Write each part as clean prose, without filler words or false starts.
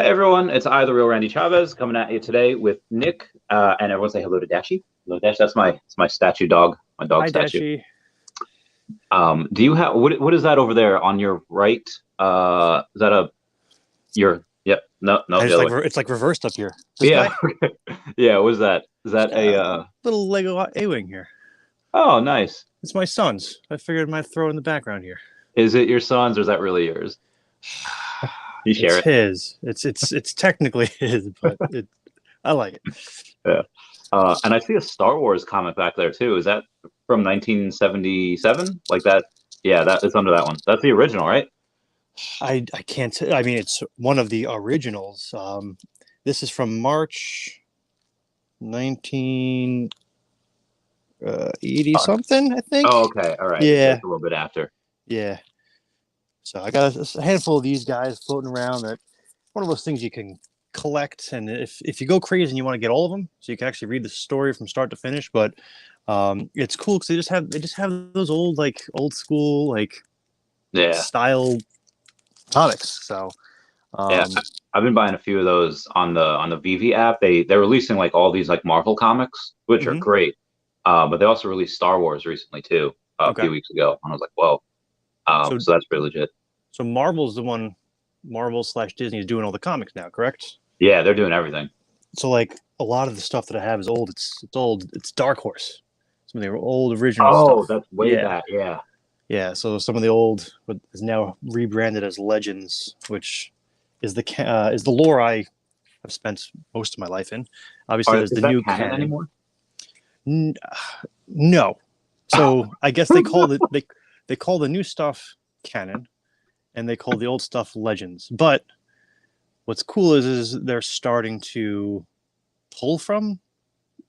Hey everyone, it's I, the real Randy Chavez, coming at you today with Nick. And everyone say hello to Dashi. Hello, Dash. That's my statue dog, my dog Hi, statue. Dashi. Do you have what is that over there on your right? Is that a your? Yep. No, no, I the just other like way. it's like reversed up here. This Yeah, guy, yeah. What is that? Is just that got a? a little Lego A-wing here. Oh, nice. It's my son's. I figured I might throw it in the background here. Is it your son's or is that really yours? You share It's it. his. It's technically his, but I like it. Yeah. And I see a Star Wars comic back there too. Is that from 1977? Like that? Yeah, that is under that one. That's the original, right? I can't. I mean, it's one of the originals. This is from March 1980 Oh, something, I think. oh, okay. All right. Yeah, Just a little bit after. yeah. So I got a handful of these guys floating around. That one of those things you can collect, and if you go crazy and you want to get all of them, so you can actually read the story from start to finish. But it's cool because they just have those old school Yeah. style comics. So Yeah. um, I've been buying a few of those on the veve app. They're releasing like all these like Marvel comics, which are mhm. great. But they also released Star Wars recently too, a Okay. few weeks ago. And I was like, whoa. So So that's pretty legit. so Marvel's the one. Marvel/Disney is doing all the comics now, correct? Yeah, they're doing everything. So like a lot of the stuff that I have is old. It's old. It's Dark Horse. Some of the old original Oh, stuff. that's way Yeah. back. Yeah. Yeah, so some of the old, what is now rebranded as Legends, which is the lore I have spent most of my life in. Obviously, there's Is the that new canon canon. anymore? N- no, so I guess they call the new stuff canon, and they call the old stuff Legends. But what's cool is they're starting to pull from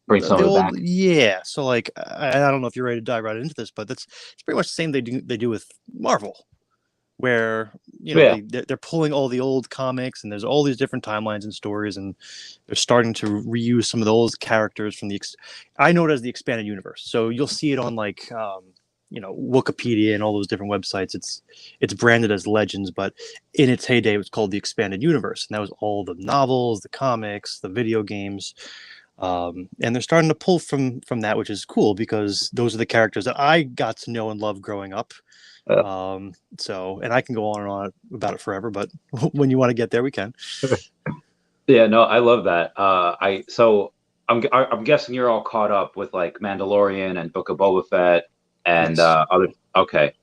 Bring some the of it old, back. yeah. So like I don't know if you're ready to dive right into this, but it's pretty much the same they do with Marvel, where Yeah. they're pulling all the old comics and there's all these different timelines and stories, and they're starting to reuse some of those characters from I know it as the expanded universe, so you'll see it on Wikipedia and all those different websites. It's branded as Legends, but in its heyday it was called the expanded universe, and that was all the novels, the comics, the video games. And they're starting to pull from that, which is cool because those are the characters that I got to know and love growing up. Uh, And I can go on and on about it forever, but when you want to get there, we can. yeah. No, I love that. I'm guessing you're all caught up with like Mandalorian and Book of Boba Fett and Yes. other. Okay.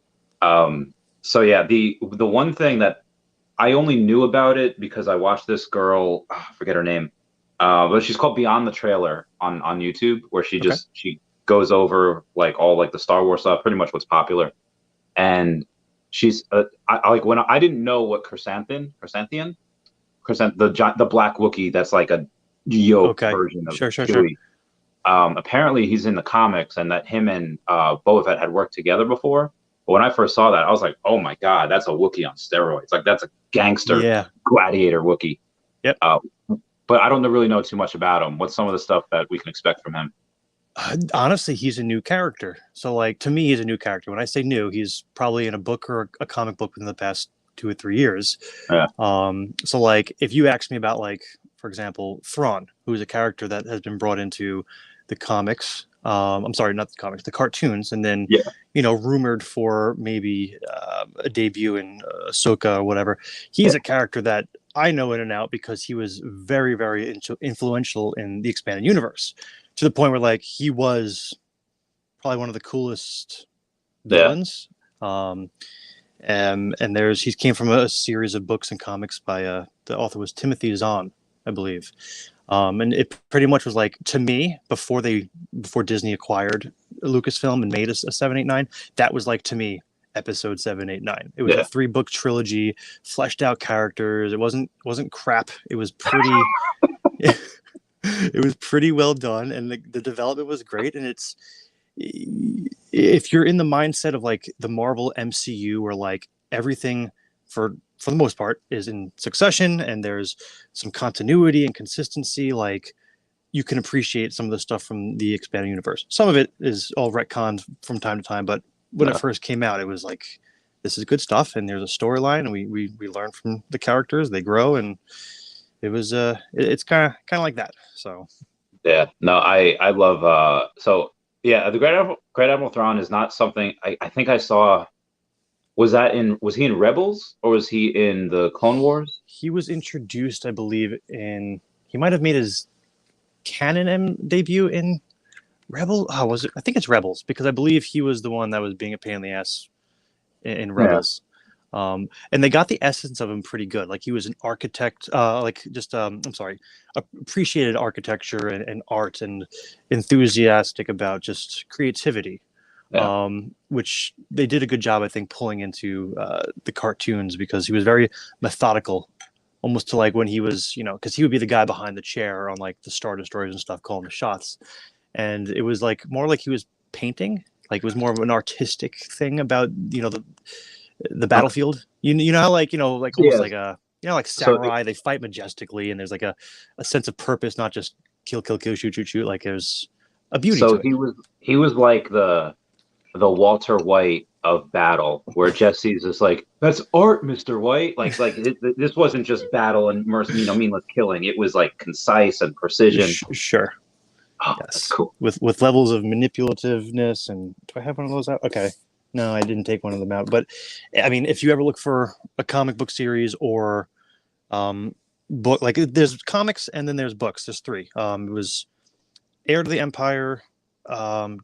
So yeah, the one thing that I only knew about it because I watched this girl, I forget her name, but she's called Beyond the Trailer on YouTube, where Okay. she goes over like all like the Star Wars stuff, pretty much what's popular, and she's I like when I didn't know what the black Wookiee that's like a yoked Okay. version of Sure, sure, sure. Chewie. Apparently he's in the comics and that him and Boba Fett had worked together before. But when I first saw that, I was like, oh my God, that's a Wookiee on steroids. Like that's a gangster Yeah. gladiator Wookiee. Yep. But I don't really know too much about him. What's some of the stuff that we can expect from him? Honestly, he's a new character. So, like, to me, he's a new character. When I say new, he's probably in a book or a comic book within the past 2 or 3 years. Yeah. So, like, if you ask me about, like, for example, Thrawn, who's a character that has been brought into the comics. I'm sorry, not the comics, the cartoons, and then Yeah. rumored for maybe a debut in Ahsoka or whatever. He's a character that I know in and out because he was very, very influential in the expanded universe, to the point where like he was probably one of the coolest Yeah. villains. And he came from a series of books and comics by the author was Timothy Zahn, I believe. And it pretty much was like, to me, before Disney acquired Lucasfilm and made a 7, 8, 9, that was like, to me, episode 7, 8, 9. It was Yeah. a 3-book trilogy, fleshed out characters. It wasn't crap. It was pretty it was pretty well done, and the development was great. And it's, if you're in the mindset of like the Marvel MCU, where like everything for the most part is in succession and there's some continuity and consistency, like you can appreciate some of the stuff from the expanded universe. Some of it is all retconned from time to time, but when it first came out, it was like, this is good stuff, and there's a storyline, and we learn from the characters, they grow, and it was it's kind of like that. So Yeah, no, I love so yeah, the Great Admiral Thrawn is not something I think I saw. Was he in Rebels or was he in the Clone Wars? he was introduced, I believe, he might have made his canon debut in Rebel. Oh, was it? I think it's Rebels because I believe he was the one that was being a pain in the ass in Yeah, Rebels. And they got the essence of him pretty good. Like he was an architect, like just I'm sorry, appreciated architecture and art and enthusiastic about just creativity. yeah. Which they did a good job, I think, pulling into the cartoons because he was very methodical, almost to like when he was, because he would be the guy behind the chair on like the Star Destroyers and stuff, calling the shots, and it was like more like he was painting, like it was more of an artistic thing about the Okay. battlefield. You know how like like almost Yes. like like So samurai, they fight majestically and there's like a sense of purpose, not just kill kill kill shoot shoot shoot. Like there's a beauty to so it. he was like the Walter White of battle, where Jesse's just like, "That's art, Mr. White." This wasn't just battle and meaningless killing. It was like concise and precision. Sure. Oh, that's Yes, cool. with levels of manipulativeness. And do I have one of those out? Okay, no, I didn't take one of them out. But I mean, if you ever look for a comic book series or book, like there's comics and then there's books. There's three. It was Heir to the Empire,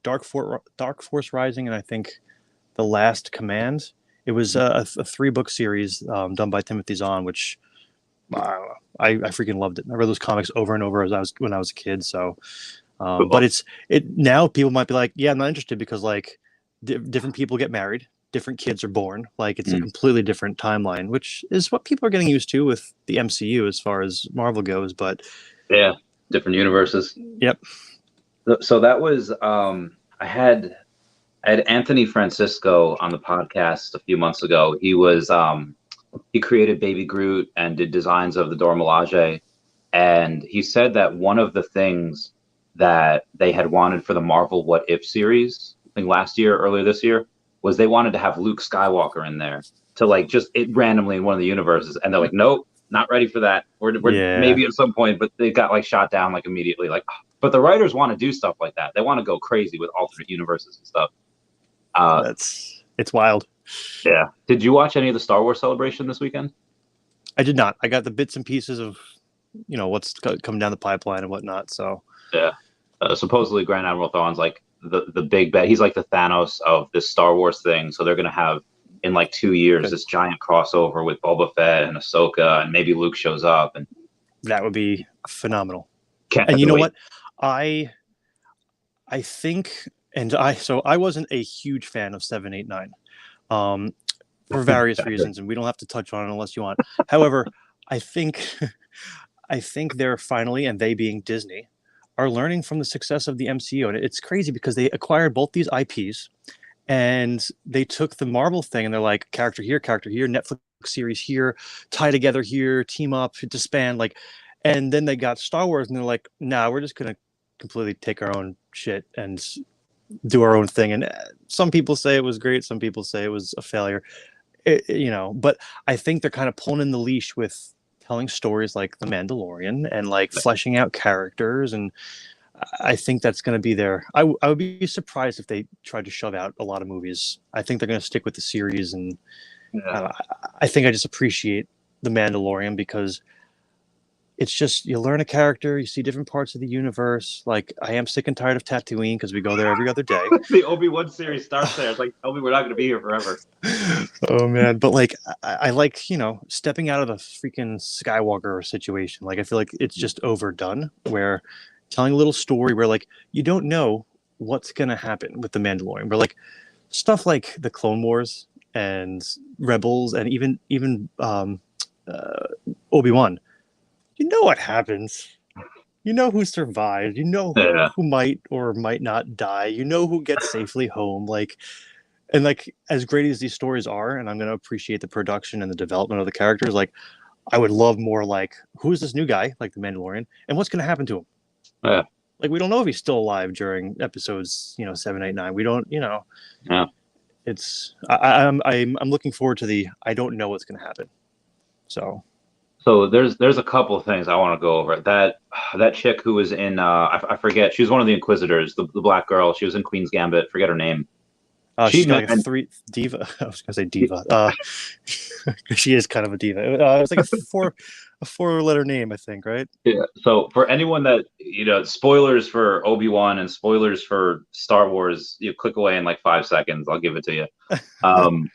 Dark Force Rising, and I think The Last Command. It was a three-book series done by Timothy Zahn, which I freaking loved it. I read those comics over and over when I was a kid. So, but Cool. it now people might be like, yeah, I'm not interested because like different people get married, different kids are born. Like it's a Mm. completely different timeline, which is what people are getting used to with the MCU as far as Marvel goes. But Yeah, different universes. yep, So that was I had Anthony Francisco on the podcast a few months ago. He created Baby Groot and did designs of the Dora Milaje. And he said that one of the things that they had wanted for the Marvel What If series, I think earlier this year, was they wanted to have Luke Skywalker in there to like just it randomly in one of the universes. And they're like, nope, not ready for that. We're yeah, maybe at some point, but they got like shot down like immediately. Like, but the writers want to do stuff like that. They want to go crazy with alternate universes and stuff. Uh, it's wild. yeah. Did you watch any of the Star Wars celebration this weekend? I did not. I got the bits and pieces of what's coming down the pipeline and whatnot. So Yeah. Supposedly Grand Admiral Thrawn's like the big bet. He's like the Thanos of this Star Wars thing. So they're gonna have in like 2 years good. this giant crossover with Boba Fett and Ahsoka, and maybe Luke shows up. And That would be phenomenal. can't And have you to know wait. what? I think, and I wasn't a huge fan of 789, for various reasons, and we don't have to touch on it unless you want. However, I think I think they're finally, and they being Disney, are learning from the success of the MCU, and it's crazy because they acquired both these IPs, and they took the Marvel thing, and they're like character here, Netflix series here, tie together here, team up, disband, like, and then they got Star Wars, and they're like, nah, we're just gonna completely take our own shit and do our own thing. And some people say it was great, some people say it was a failure. But I think they're kind of pulling in the leash with telling stories like The Mandalorian and like fleshing out characters. And I think that's going to be there. I would be surprised if they tried to shove out a lot of movies. I think they're going to stick with the series. And Yeah. I think I just appreciate The Mandalorian because it's just you learn a character, you see different parts of the universe. Like I am sick and tired of Tatooine because we go there every other day. The Obi-Wan series starts there. It's like, tell me we're not gonna be here forever. Oh man, but like I like stepping out of the freaking Skywalker situation. Like I feel like it's just overdone. Where telling a little story where like you don't know what's gonna happen with the Mandalorian. Where like stuff like the Clone Wars and Rebels and even Obi-Wan. You know what happens. You know who survives. You know Yeah. who might or might not die. You know who gets safely home. Like, and like as great as these stories are, and I'm going to appreciate the production and the development of the characters. Like, I would love more. Like, who is this new guy, like the Mandalorian, and what's going to happen to him? Yeah. Like, we don't know if he's still alive during episodes, 7, 8, 9. We don't, Yeah. It's I'm looking forward to the I don't know what's going to happen. So So there's a couple of things I want to go over. That chick who was in I forget, she was one of the Inquisitors, the black girl. She was in Queen's Gambit. Forget her name. She She's got met like a and three diva. I was gonna say diva. She is kind of a diva. It's like a four-letter name, I think, right? yeah. So for anyone that spoilers for Obi-Wan and spoilers for Star Wars, you click away in like 5 seconds. I'll give it to you. Um,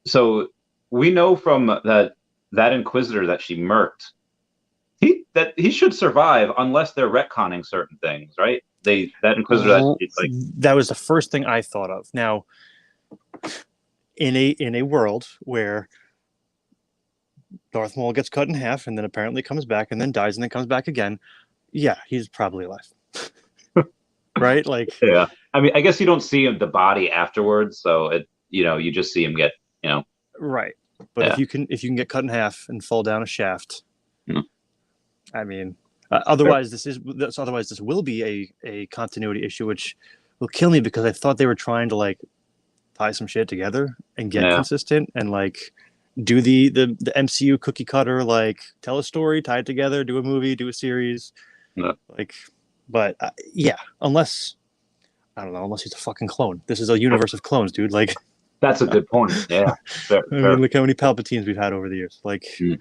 so we know from that Inquisitor that she murked. He should survive unless they're retconning certain things, right? That Inquisitor that like That was the first thing I thought of. Now, in a world where Darth Maul gets cut in half and then apparently comes back and then dies and then comes back again, yeah, he's probably alive. Right? Like, yeah. I mean, I guess you don't see the body afterwards, so you just see him get right. But yeah. if you can get cut in half and fall down a shaft, Mhm. I mean, otherwise this will be a continuity issue, which will kill me because I thought they were trying to like tie some shit together and get Yeah. consistent and like do the MCU cookie cutter, like tell a story, tie it together, do a movie, do a series, Yeah. like. But yeah, unless I don't know, unless he's a fucking clone. This is a universe of clones, dude. Like, That's a good point. Yeah. Fair, I mean, fair. look how many Palpatines we've had over the years. Like, Mm.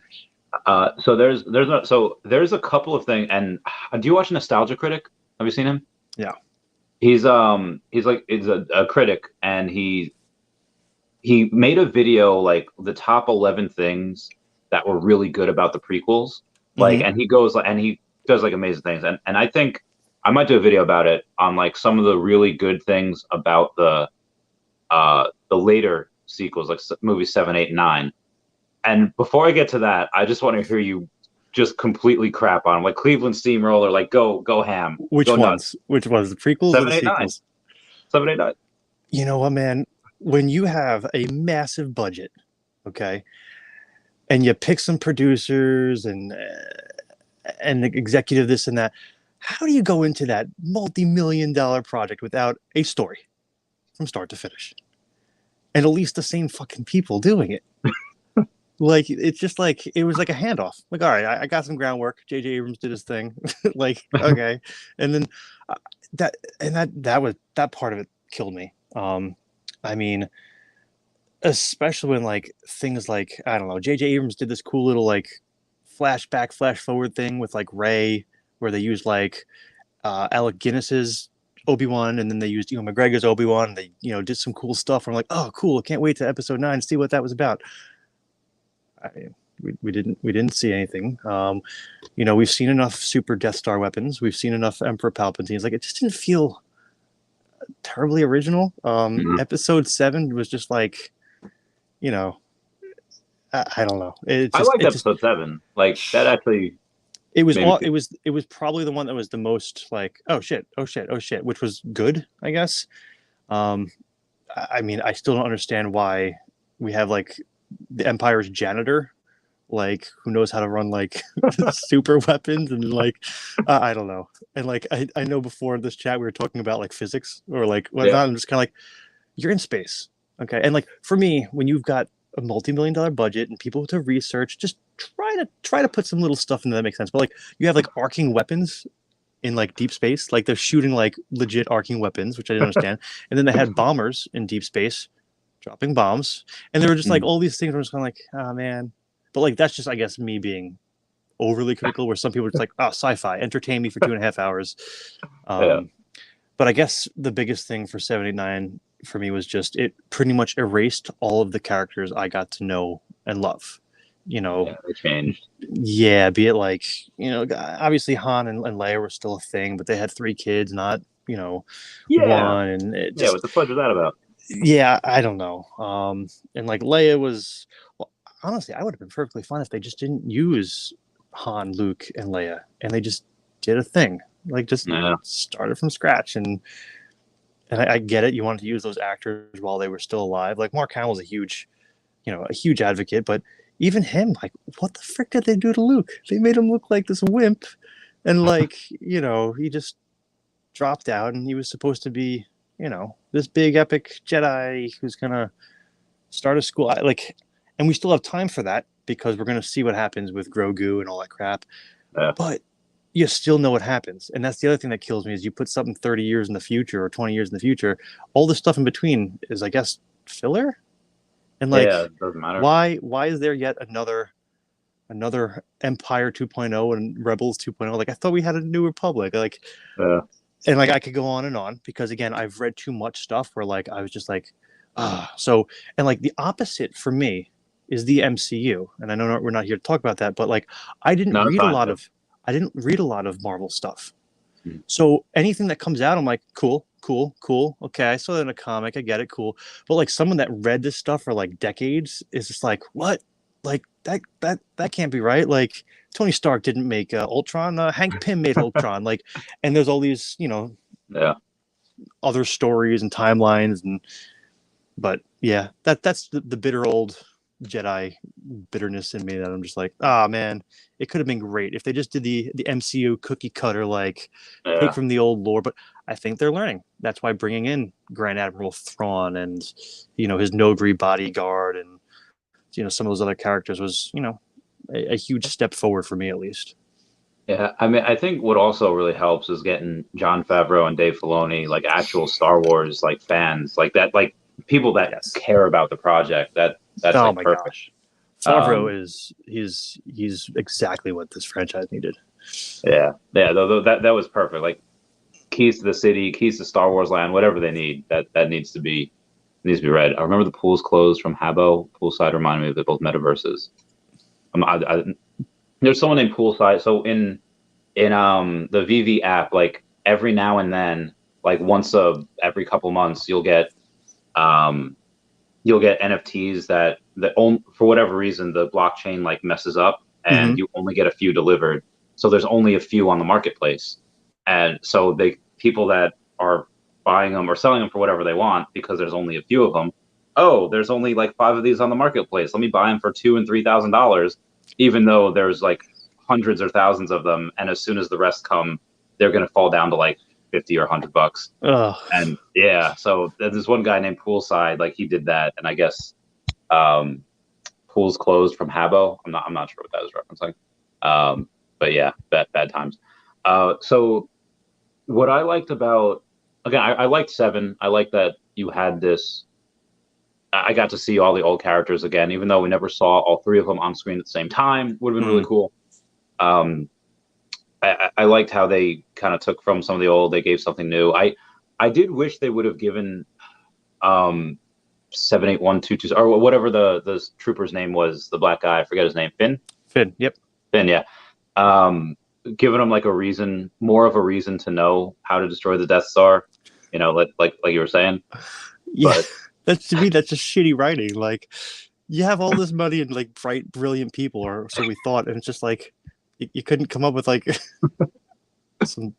So there's a couple of things. And do you watch Nostalgia Critic? Have you seen him? yeah. He's a critic, and he made a video like the top 11 things that were really good about the prequels. Like, Mm-hmm. and he does like amazing things. And I think I might do a video about it on like some of the really good things about the later sequels, like movies 7, 8, and 9. And before I get to that, I just want to hear you just completely crap on them. Like Cleveland Steamroller, like go ham, Which go nuts. ones? Which ones? The prequels or 7, the 8, 9. sequels? 7, 8, 9. You know what, man? When you have a massive budget, and you pick some producers and the executive this and that, how do you go into that multi-million-dollar project without a story from start to finish? And at least the same fucking people doing it. Like, it's just like it was like a handoff. Like, all right, I got some groundwork. J.J. Abrams did his thing. Like, okay, and then that part of it killed me. I mean, especially when like things like I don't know, J.J. Abrams did this cool little like flashback, flash forward thing with like Ray, where they used like Alec Guinness's Obi-Wan, and then they used McGregor's Obi-Wan. And they did some cool stuff. I'm like, oh, cool! I can't wait to episode 9 to see what that was about. We didn't see anything. We've seen enough Super Death Star weapons. We've seen enough Emperor Palpatines. Like, it just didn't feel terribly original. Mhm. Episode 7 was just like, you know, I don't know. I liked episode 7. Like that actually It was made me all. feel. It was probably the one that was the most like, oh shit, oh shit, oh shit, which was good, I guess. Um, I mean, I still don't understand why we have like the Empire's janitor, like who knows how to run like super weapons and like I don't know. And like I know before this chat we were talking about like physics or like Yeah. whatnot. I'm just kind of like, you're in space, okay? And like for me, when you've got a multi-million-dollar budget and people to research, just try to put some little stuff in there that makes sense. But like you have like arcing weapons in like deep space, like they're shooting like legit arcing weapons, which I didn't understand. And then they had bombers in deep space dropping bombs, and they were just like all these things. I'm just kind of like, oh man. But like that's just I guess me being overly critical. Where some people are just like, oh, sci-fi, entertain me for 2.5 hours. Yeah. But I guess the biggest thing for 79 for me was just it pretty much erased all of the characters I got to know and love. Yeah, they changed. Yeah, be it like, obviously Han and Leia were still a thing, but they had 3 kids, not, Yeah. one. And it Yeah, just, what the fudge was that about? yeah, I don't know. And like Leia was, well, honestly, I would have been perfectly fine if they just didn't use Han, Luke, and Leia, and they just did a thing, like just Yeah. started from scratch. And I get it. You wanted to use those actors while they were still alive. Like Mark Hamill's a huge advocate, but even him, like, what the frick did they do to Luke? They made him look like this wimp, and like, he just dropped out, and he was supposed to be, this big epic Jedi who's gonna start a school. And we still have time for that because we're gonna see what happens with Grogu and all that crap. Yeah. But you still know what happens, and that's the other thing that kills me is you put something 30 years in the future or 20 years in the future. All the stuff in between is, I guess, filler. And Yeah, like, it doesn't matter. why is there yet another Empire 2.0 and Rebels 2.0? Like, I thought we had a New Republic. Like, Yeah. and like I could go on and on because again, I've read too much stuff where like I was just like, so, and like the opposite for me is the MCU. And I know we're not here to talk about that, but like I didn't No, it's read a fine. lot Yeah. of I didn't read a lot of Marvel stuff. Mhm. So anything that comes out, I'm like, cool. Okay, I saw that in a comic. I get it, cool. But like someone that read this stuff for like decades is just like, what? Like that can't be right. Like Tony Stark didn't make Ultron. Hank Pym made Ultron. Like, and there's all these, Yeah. other stories and timelines, and but yeah, that's the bitter old Jedi bitterness in me that I'm just like, man, it could have been great if they just did the MCU cookie cutter, like take Yeah. from the old lore. But I think they're learning. That's why bringing in Grand Admiral Thrawn and his Nogri bodyguard and some of those other characters was a huge step forward for me at least. Yeah, I mean, I think what also really helps is getting Jon Favreau and Dave Filoni, like actual Star Wars like fans, like that, like people that Yes. care about the project. That's Oh like my perfect. gosh. Favreau Um, he's exactly what this franchise needed. yeah, though that was perfect. Like keys to the city, keys to Star Wars land, whatever they need, that needs to be read. I remember the pools closed from Habbo. Poolside reminded me of both metaverses. There's someone named Poolside. So in the veve app, like every now and then, like every couple months, you'll get NFTs that for whatever reason the blockchain like messes up, and you only get a few delivered. So there's only a few on the marketplace, and so people that are buying them or selling them for whatever they want because there's only a few of them. Oh, there's only like 5 of these on the marketplace. Let me buy them for $2,000 and $3,000, even though there's like hundreds or thousands of them. And as soon as the rest come, they're going to fall down to like 50 or $100. Ugh. And yeah, so there's one guy named Poolside, like he did that, and I guess pools closed from Habbo. I'm not sure what that was referencing. But yeah, bad times. So what I liked about, again, I liked 7. I like that you had this. I got to see all the old characters again, even though we never saw all 3 of them on screen at the same time. Would have been really cool. I liked how they kind of took from some of the old, they gave something new. I did wish they would have given 78122 or whatever the trooper's name was, the black guy, I forget his name, Finn, yep. Finn, yeah. Giving him like more of a reason to know how to destroy the Death Star, like you were saying. Yeah, but to me that's just shitty writing. Like, you have all this money and like bright, brilliant people, or so we thought, and it's just like you couldn't come up with like some.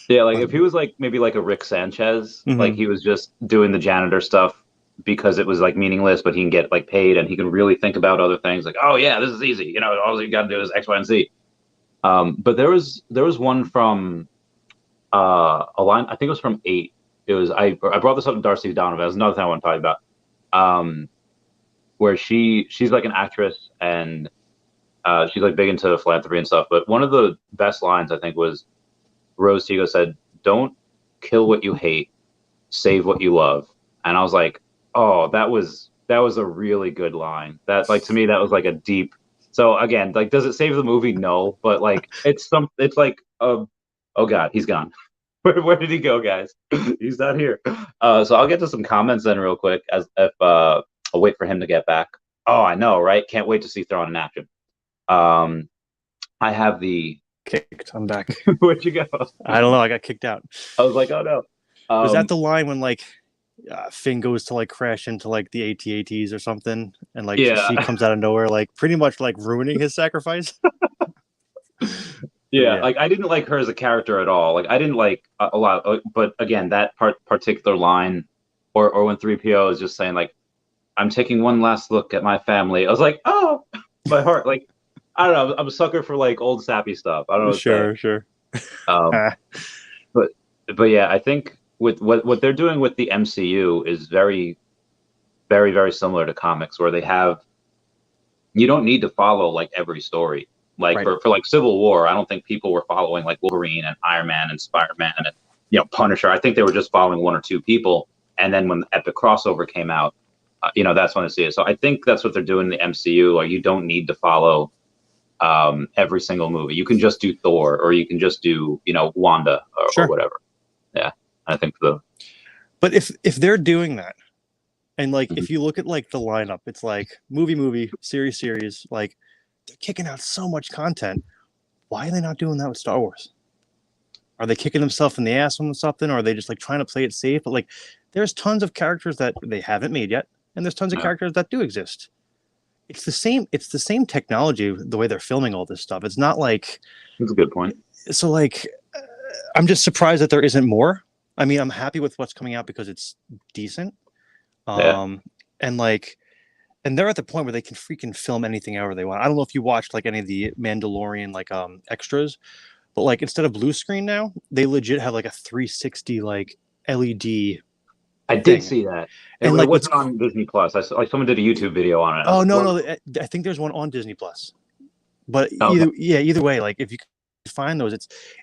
Yeah, like if he was like maybe like a Rick Sanchez, like he was just doing the janitor stuff because it was like meaningless, but he can get like paid and he can really think about other things. Like, oh yeah, this is easy. All you got to do is X, Y, and Z. But there was one from a line. I think it was from 8. It was I brought this up to Darcy Donovan. That's another thing I want to talk about. Where she's like an actress and she's like big into philanthropy and stuff. But one of the best lines I think was Rose Tigo said, "Don't kill what you hate, save what you love." And I was like, oh, that was a really good line. That, like, to me, that was like a deep. So again, like, does it save the movie? No, but like it's like oh god, he's gone. Where did he go, guys? He's not here. So I'll get to some comments then real quick as if I'll wait for him to get back. Oh, I know, right? Can't wait to see Thrawn in action. I have the Kicked. I'm back. Where'd you go? I don't know. I got kicked out. I was like, oh no. Was that the line when like Finn goes to like crash into like the AT-ATs or something, and like she comes out of nowhere, like pretty much like ruining his sacrifice? Yeah, like I didn't like her as a character at all. Like I didn't like a lot, but again, that particular line, or when 3PO is just saying like, "I'm taking one last look at my family," I was like, oh, my heart. Like, I don't know. I'm a sucker for like old sappy stuff. I don't know. Sure. But yeah, I think with what they're doing with the MCU is very, very, very similar to comics, where they have you don't need to follow like every story. Like Right. for like Civil War, I don't think people were following like Wolverine and Iron Man and Spider-Man and Punisher. I think they were just following one or two people. And then when Epic Crossover came out, that's when I see it. So I think that's what they're doing in the MCU. Like you don't need to follow every single movie. You can just do Thor, or you can just do Wanda or whatever. Yeah, I think But if they're doing that, and like Mhm. if you look at like the lineup, it's like movie, series, like they're kicking out so much content. Why are they not doing that with Star Wars? Are they kicking themselves in the ass on something? Or are they just like trying to play it safe? But like, there's tons of characters that they haven't made yet, and there's tons of characters that do exist. It's the same. It's the same technology. The way they're filming all this stuff. It's not like. That's a good point. So like, I'm just surprised that there isn't more. I mean, I'm happy with what's coming out because it's decent. And like, and they're at the point where they can freaking film anything ever they want. I don't know if you watched like any of the Mandalorian like extras, but like instead of blue screen now, they legit have like a 360 like LED. I did see that. And it like wasn't on Disney Plus. I saw like someone did a YouTube video on it. Oh no, I think there's one on Disney Plus. But either way, like if you find those,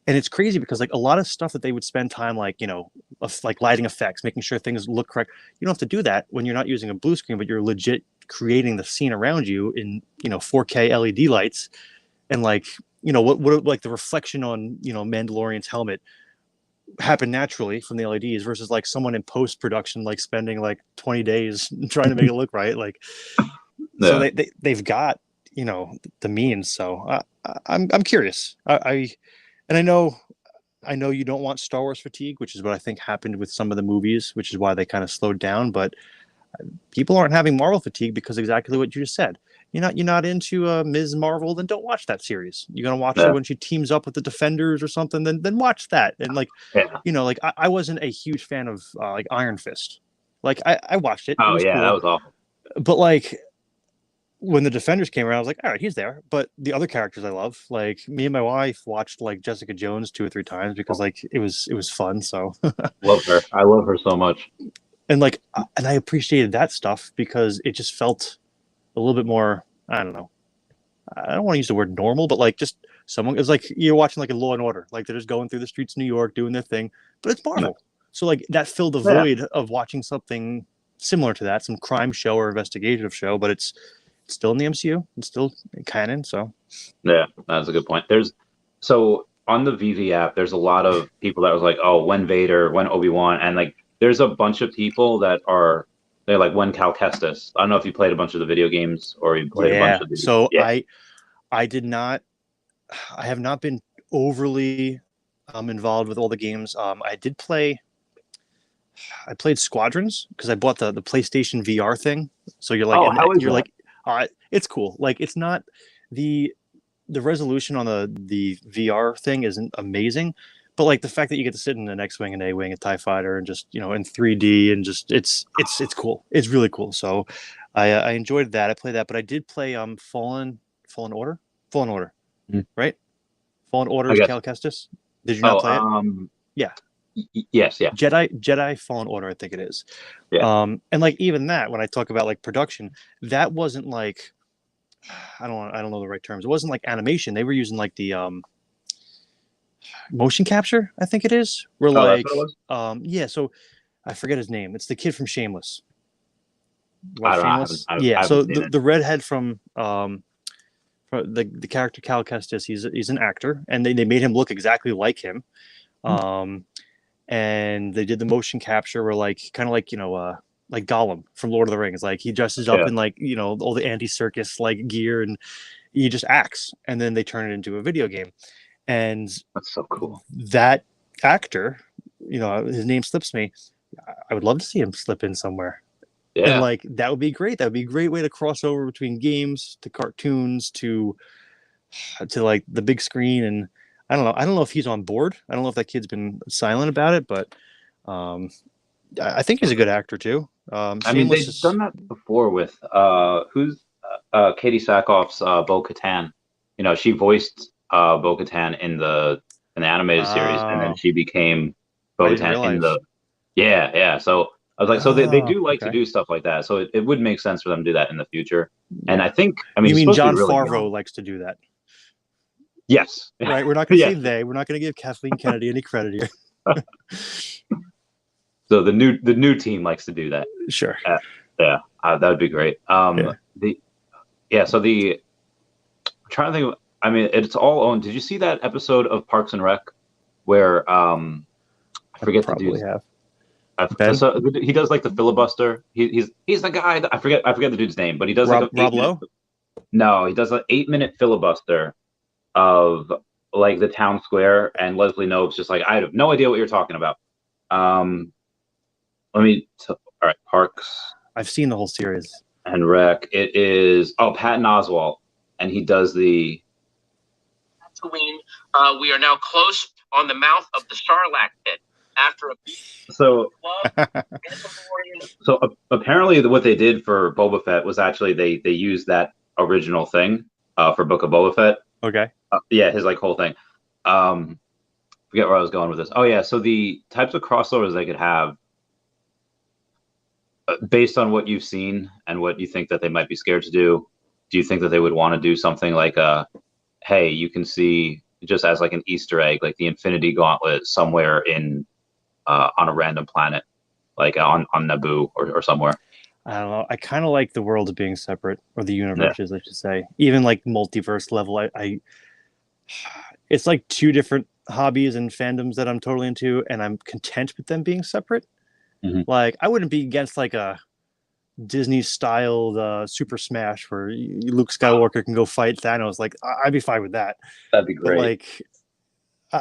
it's crazy because like a lot of stuff that they would spend time like like lighting effects, making sure things look correct. You don't have to do that when you're not using a blue screen, but you're legit creating the scene around you in 4K LED lights, and like what like the reflection on Mandalorian's helmet happened naturally from the LEDs versus like someone in post production like spending like 20 days trying to make it look right. Like so they've got the means. So I'm curious. I know you don't want Star Wars fatigue, which is what I think happened with some of the movies, which is why they kind of slowed down. But people aren't having Marvel fatigue because exactly what you just said. You're not into Ms. Marvel, then don't watch that series. You're gonna watch her when she teams up with the Defenders or something. Then watch that. And like like I wasn't a huge fan of like Iron Fist. Like I watched it. Oh it was yeah, cool. that was awful. But like when the Defenders came around, I was like, all right, he's there. But the other characters I love, like me and my wife watched like Jessica Jones 2 or 3 times because like it was fun. So love her. I love her so much. And like and I appreciated that stuff because it just felt a little bit more, I don't know. I don't want to use the word normal, but like just someone, it's like you're watching like a Law and Order, like they're just going through the streets of New York doing their thing, but it's Marvel. So like that filled the void of watching something similar to that, some crime show or investigative show, but it's still in the MCU. It's still canon. So yeah, that's a good point. So on the veve app, there's a lot of people that was like, oh, when Vader, when Obi-Wan, and like there's a bunch of people that they're like when Cal Kestis. I don't know if you played a bunch of the video games or you played a bunch of the So I did not. I have not been overly involved with all the games. I did play. I played Squadrons because I bought the PlayStation VR thing. So you're like, it's cool. Like it's not the resolution on the VR thing isn't amazing, but like the fact that you get to sit in an X-wing, an A-wing, a TIE fighter, and just in 3D and just it's cool. It's really cool. So I enjoyed that. I played that, but I did play Fallen Order, right? Fallen Order is Cal Kestis. Did you not play it? Yeah. Yes, yeah. Jedi Fallen Order, I think it is. Yeah. And like even that, when I talk about like production, that wasn't like I don't know the right terms. It wasn't like animation. They were using like the motion capture, I think it is. We're like yeah, so I forget his name. It's the kid from Shameless. Shameless? So the redhead from the character Cal Kestis, he's an actor, and they made him look exactly like him. And they did the motion capture where like kind of like like Gollum from Lord of the Rings, like he dresses up in like all the anti-circus like gear and he just acts, and then they turn it into a video game. And that's so cool. That actor, his name slips me. I would love to see him slip in somewhere. Yeah. And like that would be great. That would be a great way to cross over between games to cartoons to like the big screen. And I don't know if he's on board. I don't know if that kid's been silent about it, but I think he's a good actor too. I mean, they've done that before with who's Katie Sackhoff's Bo-Katan. She voiced Bo-Katan in the animated series, and then she became Bo-Katan in the yeah. So I was like, so they do like to do stuff like that. So it would make sense for them to do that in the future. And Yeah. I mean, You he's mean supposed to be John really Favreau young. likes to do that, Yes. right? We're not going to Yeah. say they. We're not going to give Kathleen Kennedy any credit here. So the new team likes to do that. Sure. Yeah, that would be great. Yeah. The yeah, so the I'm trying to think of, I mean, it's all owned. Did you see that episode of Parks and Rec where I I forget the probably dude's have. Ben? so he does like the filibuster. He's the guy that, I forget the dude's name, but he does like Rob a 8 minute. Lowe? No, he does an 8 minute filibuster of like the town square, and Leslie Knope's just like, I have no idea what you're talking about. Um, all right, Parks I've seen the whole series. and Rec. It is Patton Oswalt, and he does the. Tatooine, we are now close on the mouth of the Sarlacc pit. After a So club, so apparently what they did for Boba Fett was actually they used that original thing for Book of Boba Fett. Okay. Yeah, his like whole thing. Forget where I was going with this. Oh yeah, so the types of crossovers they could have based on what you've seen and what you think that they might be scared to do. Do you think that they would want to do something like hey, you can see just as like an Easter egg, like the Infinity Gauntlet somewhere in on a random planet, like on Naboo or somewhere. I don't know. I kind of like the worlds being separate, or the universes, I should say. Even like multiverse level, I it's like two different hobbies and fandoms that I'm totally into, and I'm content with them being separate. Mm-hmm. Like, I wouldn't be against like a Disney styled Super Smash where Luke Skywalker can go fight Thanos. Like, I'd be fine with that. That'd be great. But like,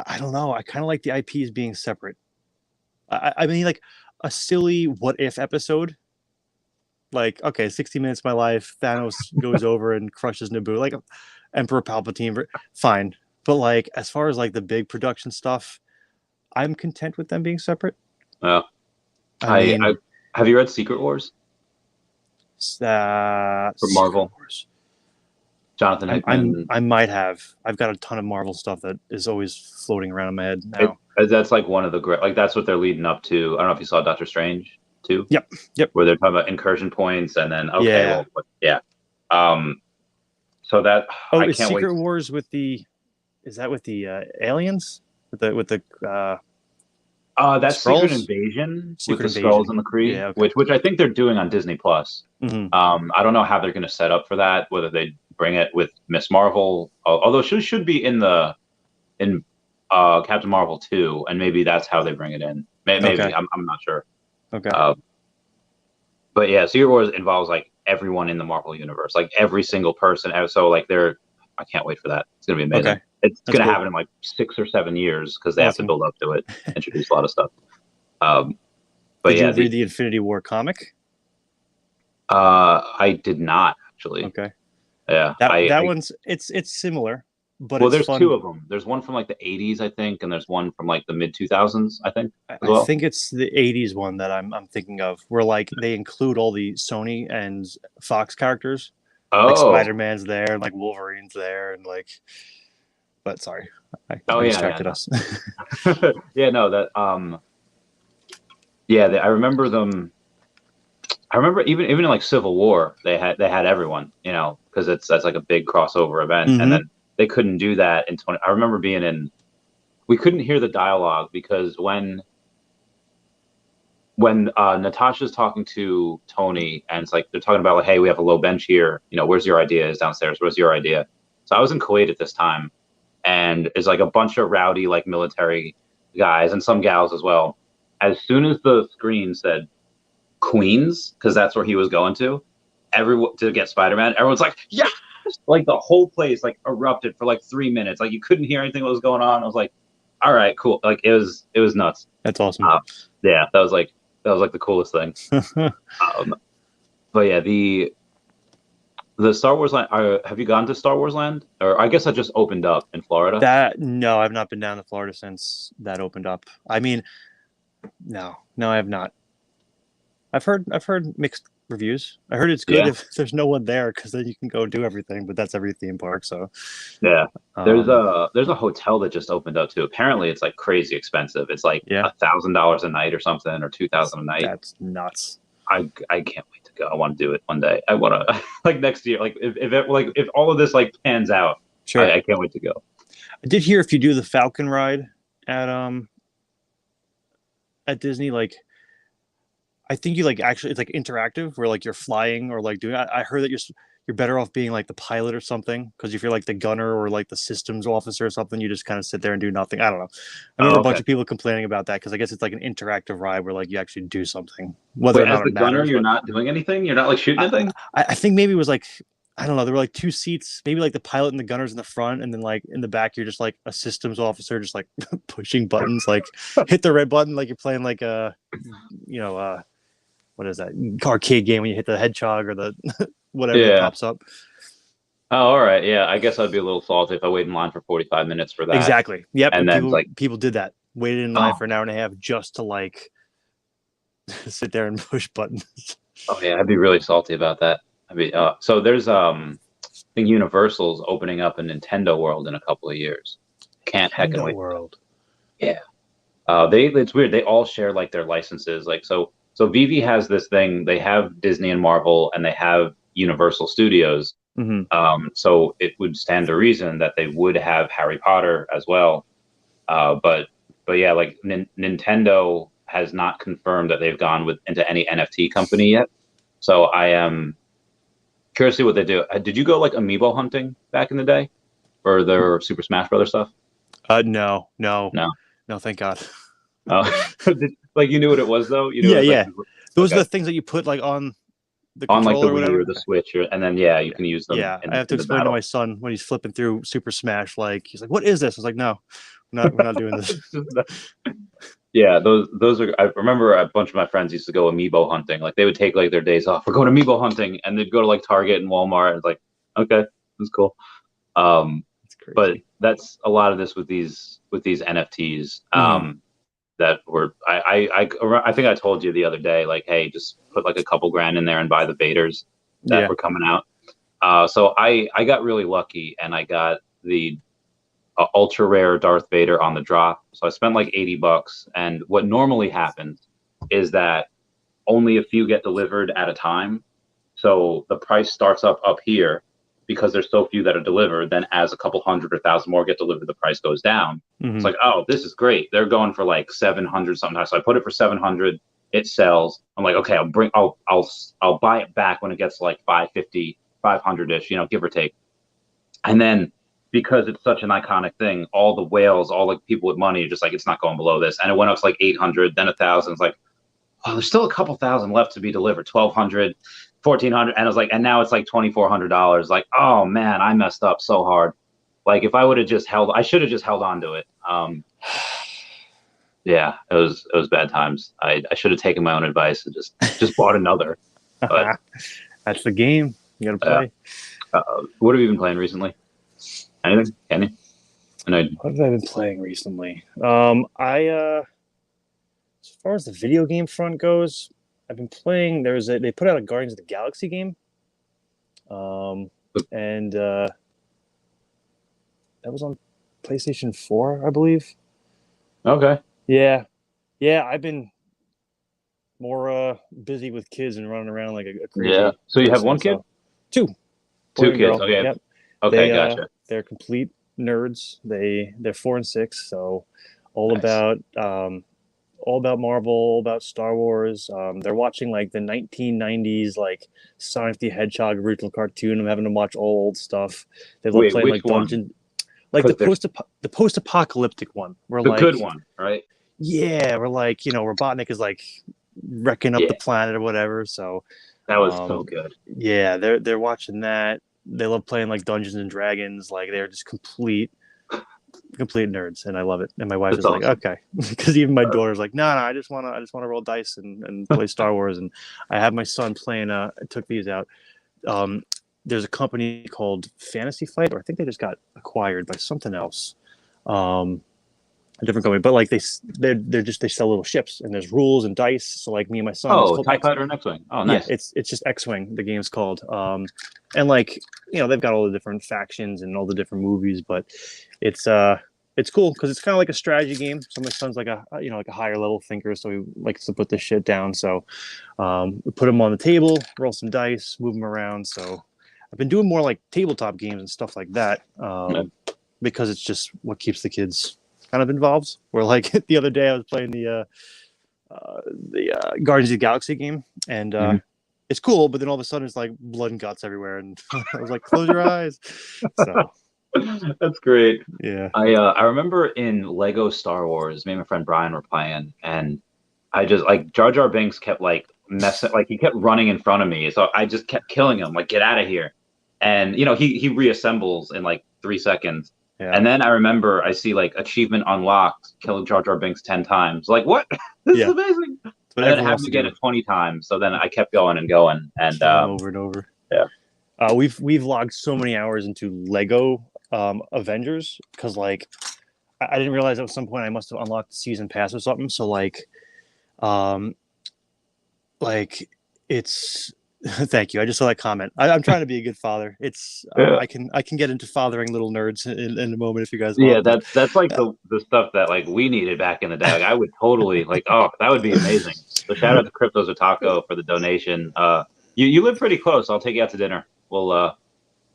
I don't know. I kind of like the IPs being separate. I mean, like a silly what if episode. Like, okay, 60 minutes of my life, Thanos goes over and crushes Naboo, like Emperor Palpatine, fine. But like, as far as like the big production stuff, I'm content with them being separate. I have you read Secret Wars for Marvel? Wars. Jonathan Hickman. I might have. I've got a ton of Marvel stuff that is always floating around in my head now. That's like one of the great, like that's what they're leading up to. I don't know if you saw Doctor Strange too. Yep. Where they're talking about incursion points, and then Yeah. So that I is can't Secret wait. Wars with the? Is that with the aliens? With the That's Skrulls? Secret Invasion Secret with the Invasion. Skrulls and the Kree, Yeah, okay. which I think they're doing on Disney Plus. Mm-hmm. I don't know how they're going to set up for that. Whether they bring it with Miss Marvel, although she should be in Captain Marvel 2, and maybe that's how they bring it in. Maybe Okay. I'm not sure. Okay. But yeah, Secret Wars involves like everyone in the Marvel universe, like every single person. So like I can't wait for that. It's gonna be amazing. Okay. It's That's gonna cool. happen in like 6 or 7 years because they have to Awesome. build up to it, introduce a lot of stuff. But Did yeah, you read the Infinity War comic? I did not actually. Okay. Yeah, That one's it's similar, but well, it's there's fun. 2 of them. There's one from like the 80s, I think, and there's one from like the mid 2000s, I think. I think it's the 80s one that I'm thinking of, where like they include all the Sony and Fox characters. Oh, Like Spider-Man's there, and like Wolverine's there, and like. But sorry, I distracted us. Yeah, no, that I remember them. I remember even in like Civil War, they had everyone, because that's like a big crossover event, Mm-hmm. and then they couldn't do that in 20. I remember we couldn't hear the dialogue because when Natasha's talking to Tony, and it's like they're talking about like, hey, we have a low bench here, where's your idea? Is downstairs. Where's your idea? So I was in Kuwait at this time, and it's like a bunch of rowdy like military guys and some gals as well. As soon as the screen said Queens, because that's where he was going to get Spider-Man, everyone's like, yes! Like the whole place like erupted for like 3 minutes. Like you couldn't hear anything that was going on. I was like, all right, cool. Like it was nuts. That's awesome. Yeah, that was like the coolest thing. But yeah, the Star Wars land. Have you gone to Star Wars Land? Or I guess that just opened up in Florida. No, I've not been down to Florida since that opened up. I mean, no, I have not. I've heard mixed reviews. I heard it's good if there's no one there, because then you can go do everything. But that's every theme park. So yeah, there's a hotel that just opened up too. Apparently, it's like crazy expensive. It's like $1,000 a night or something, or $2,000 a night. That's nuts. I can't wait to I want to do it one day. I want to like next year. Like if all of this like pans out, Sure. I can't wait to go. I did hear if you do the Falcon ride at Disney, like I think you like actually it's like interactive where like you're flying or like doing. I heard that you're better off being like the pilot or something because if you're like the gunner or like the systems officer or something, you just kind of sit there and do nothing. I don't know. I remember a bunch of people complaining about that because I guess it's like an interactive ride where like you actually do something. Whether or not as the it matters, gunner, you're not doing anything. You're not like shooting anything. I think maybe it was like I don't know. There were like two seats, maybe like the pilot and the gunner's in the front, and then like in the back, you're just like a systems officer, just like pushing buttons, like hit the red button, like you're playing like a, what is that arcade game when you hit the hedgehog or the whatever that pops up. Oh, all right. Yeah, I guess I'd be a little salty if I wait in line for 45 minutes for that. Exactly. Yep. And then people did that. Waited in line for an hour and a half just to like sit there and push buttons. Oh yeah, I'd be really salty about that. So there's I think Universal's opening up a Nintendo World in a couple of years. Can't heckin' wait. World. Yeah. It's weird. They all share like their licenses. Like so veve has this thing. They have Disney and Marvel, and they have Universal Studios. Mm-hmm. So it would stand to reason that they would have Harry Potter as well. But yeah, like Nintendo has not confirmed that they've gone into any NFT company yet. So I am curious to see what they do. Did you go like amiibo hunting back in the day for their Super Smash Brothers stuff? No, thank God. Oh, like you knew what it was though. You knew yeah. Those are the things that you put like on the controller like the or whatever. Wii or the Switch, and then you can use them. Yeah, I have to explain to my son when he's flipping through Super Smash. Like he's like, "What is this?" I was like, "No, we're not doing this." Yeah, those are. I remember a bunch of my friends used to go amiibo hunting. Like they would take like their days off. We're going amiibo hunting, and they'd go to like Target and Walmart. And it's like, okay, that's cool. That's crazy. But that's a lot of this with these NFTs. That were I think I told you the other day, like, hey, just put like a couple grand in there and buy the Vaders that were coming out. So I got really lucky and I got the ultra rare Darth Vader on the drop. So I spent like $80. And what normally happens is that only a few get delivered at a time. So the price starts up here because there's so few that are delivered. Then as a couple hundred or thousand more get delivered, the price goes down. It's like, oh, this is great. They're going for like 700 sometimes. So I put it for 700. It sells. I'm like, okay, I'll buy it back when it gets to like 550, 500-ish, give or take. And then because it's such an iconic thing, all the whales, all like people with money are just like, it's not going below this. And it went up to like 800, then 1,000. It's like, oh, there's still a couple thousand left to be delivered. 1,200, 1,400, and I was like, and now it's like $2,400. Like, oh man, I messed up so hard. Like if I would have just I should have just held on to it. Yeah, it was bad times. I should have taken my own advice and just bought another. But that's the game. You gotta play. What have you been playing recently? Anything, Kenny? What have I been playing recently? As far as the video game front goes, I've been playing. They put out a Guardians of the Galaxy game, and that was on PlayStation 4, I believe. Okay. Yeah. I've been more busy with kids and running around like a crazy. Yeah. So you have one kid? Two kids. Girl. Okay. Yep. Okay, gotcha. They're complete nerds. They're 4 and 6, so all about Marvel, all about Star Wars. They're watching like the 1990s like Sonic the Hedgehog original cartoon. I'm having them watch all old stuff. They love playing like Dungeon, like the post-apocalyptic one. The good one, right? Yeah, we're like Robotnik is like wrecking up the planet or whatever. So that was so good. Yeah, they're watching that. They love playing like Dungeons and Dragons. Like they're just complete nerds, and I love it. And my wife is awesome. Like, okay, because even my daughter's like, no, I just want to roll dice and play Star Wars. And I have my son playing. I took these out. There's a company called Fantasy Flight, or I think they just got acquired by something else. A different company, but like they sell little ships, and there's rules and dice. So like me and my son. Oh, TIE Fighter and X-Wing. Oh, nice. Yeah, it's just X-Wing. The game's called. And like they've got all the different factions and all the different movies, but it's it's cool because it's kind of like a strategy game. So my son's like a like a higher level thinker, so he likes to put this shit down. So we put him on the table, roll some dice, move him around. So I've been doing more like tabletop games and stuff like that because it's just what keeps the kids kind of involved. Where like the other day I was playing the Guardians of the Galaxy game, and it's cool, but then all of a sudden it's like blood and guts everywhere, and I was like, close your eyes. So That's great. yeah. I remember in Lego Star Wars, me and my friend Brian were playing, and I just like Jar Jar Binks kept like messing, like he kept running in front of me, so I just kept killing him, like get out of here. And he reassembles in like 3 seconds. Yeah. And then I remember I see like achievement unlocked, killing Jar Jar Binks 10 times. Like what? This is amazing. And then I had to get it 20 times. So then I kept going and going, and over and over. Yeah. We've logged so many hours into Lego Avengers because like I didn't realize at some point I must have unlocked the season pass or something. So like it's thank you. I just saw that comment. I'm trying to be a good father. It's I can get into fathering little nerds in a moment if you guys want. Yeah, that's like the stuff that like we needed back in the day. Like I would totally like, oh, that would be amazing. So shout out to Cryptos or Taco for the donation. You live pretty close. I'll take you out to dinner. We'll